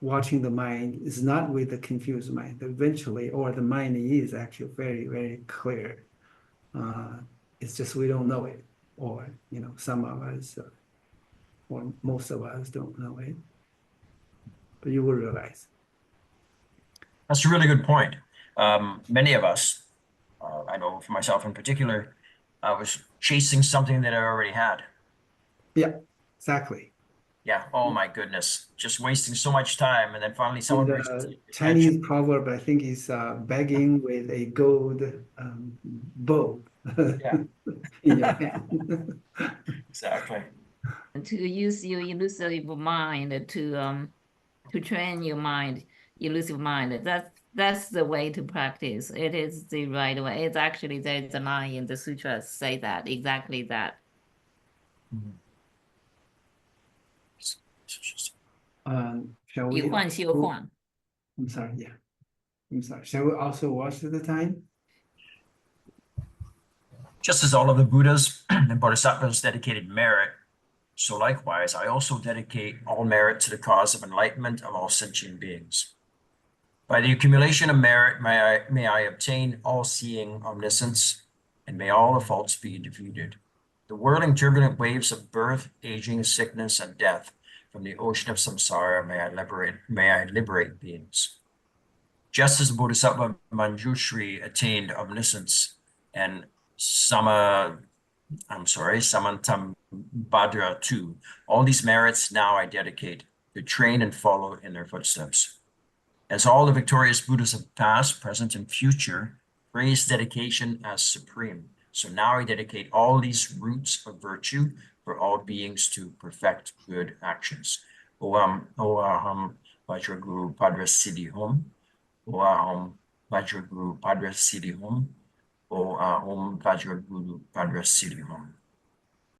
Watching the mind is not with the confused mind eventually, or the mind is actually very, very clear. It's just we don't know it, or some of us, or most of us don't know it, but you will realize. That's a really good point. Many of us, I know for myself in particular, I was chasing something that I already had. Yeah, exactly. Yeah. Oh my goodness. Just wasting so much time. And then finally And someone brings the attention. Chinese proverb, I think, is begging with a gold bow Yeah, in your hand. exactly. To use your elusive mind to train your mind, elusive mind. That's the way to practice. It is the right way. It's actually there's a line in the sutras say that exactly that. Mhm. Shall we? 以幻修幻. I'm sorry. Yeah, I'm sorry. Shall we also watch the time? Just as all of the Buddhas and Bodhisattvas dedicated merit, so likewise, I also dedicate all merit to the cause of enlightenment of all sentient beings. By the accumulation of merit, may I obtain all-seeing omniscience, and may all the faults be defeated. The whirling turbulent waves of birth, aging, sickness, and death from the ocean of samsara may I liberate beings. Just as the Bodhisattva Manjushri attained omniscience and Samantambhadra too, all these merits now I dedicate to train and follow in their footsteps. As all the victorious Buddhas of past, present, and future praise dedication as supreme, so now I dedicate all these roots of virtue for all beings to perfect good actions. Oaham Vajraguru Padra Siddhi Hum. Oaham Vajraguru Padra Siddhi Hum. Oaham Vajraguru Padra Siddhi Hum.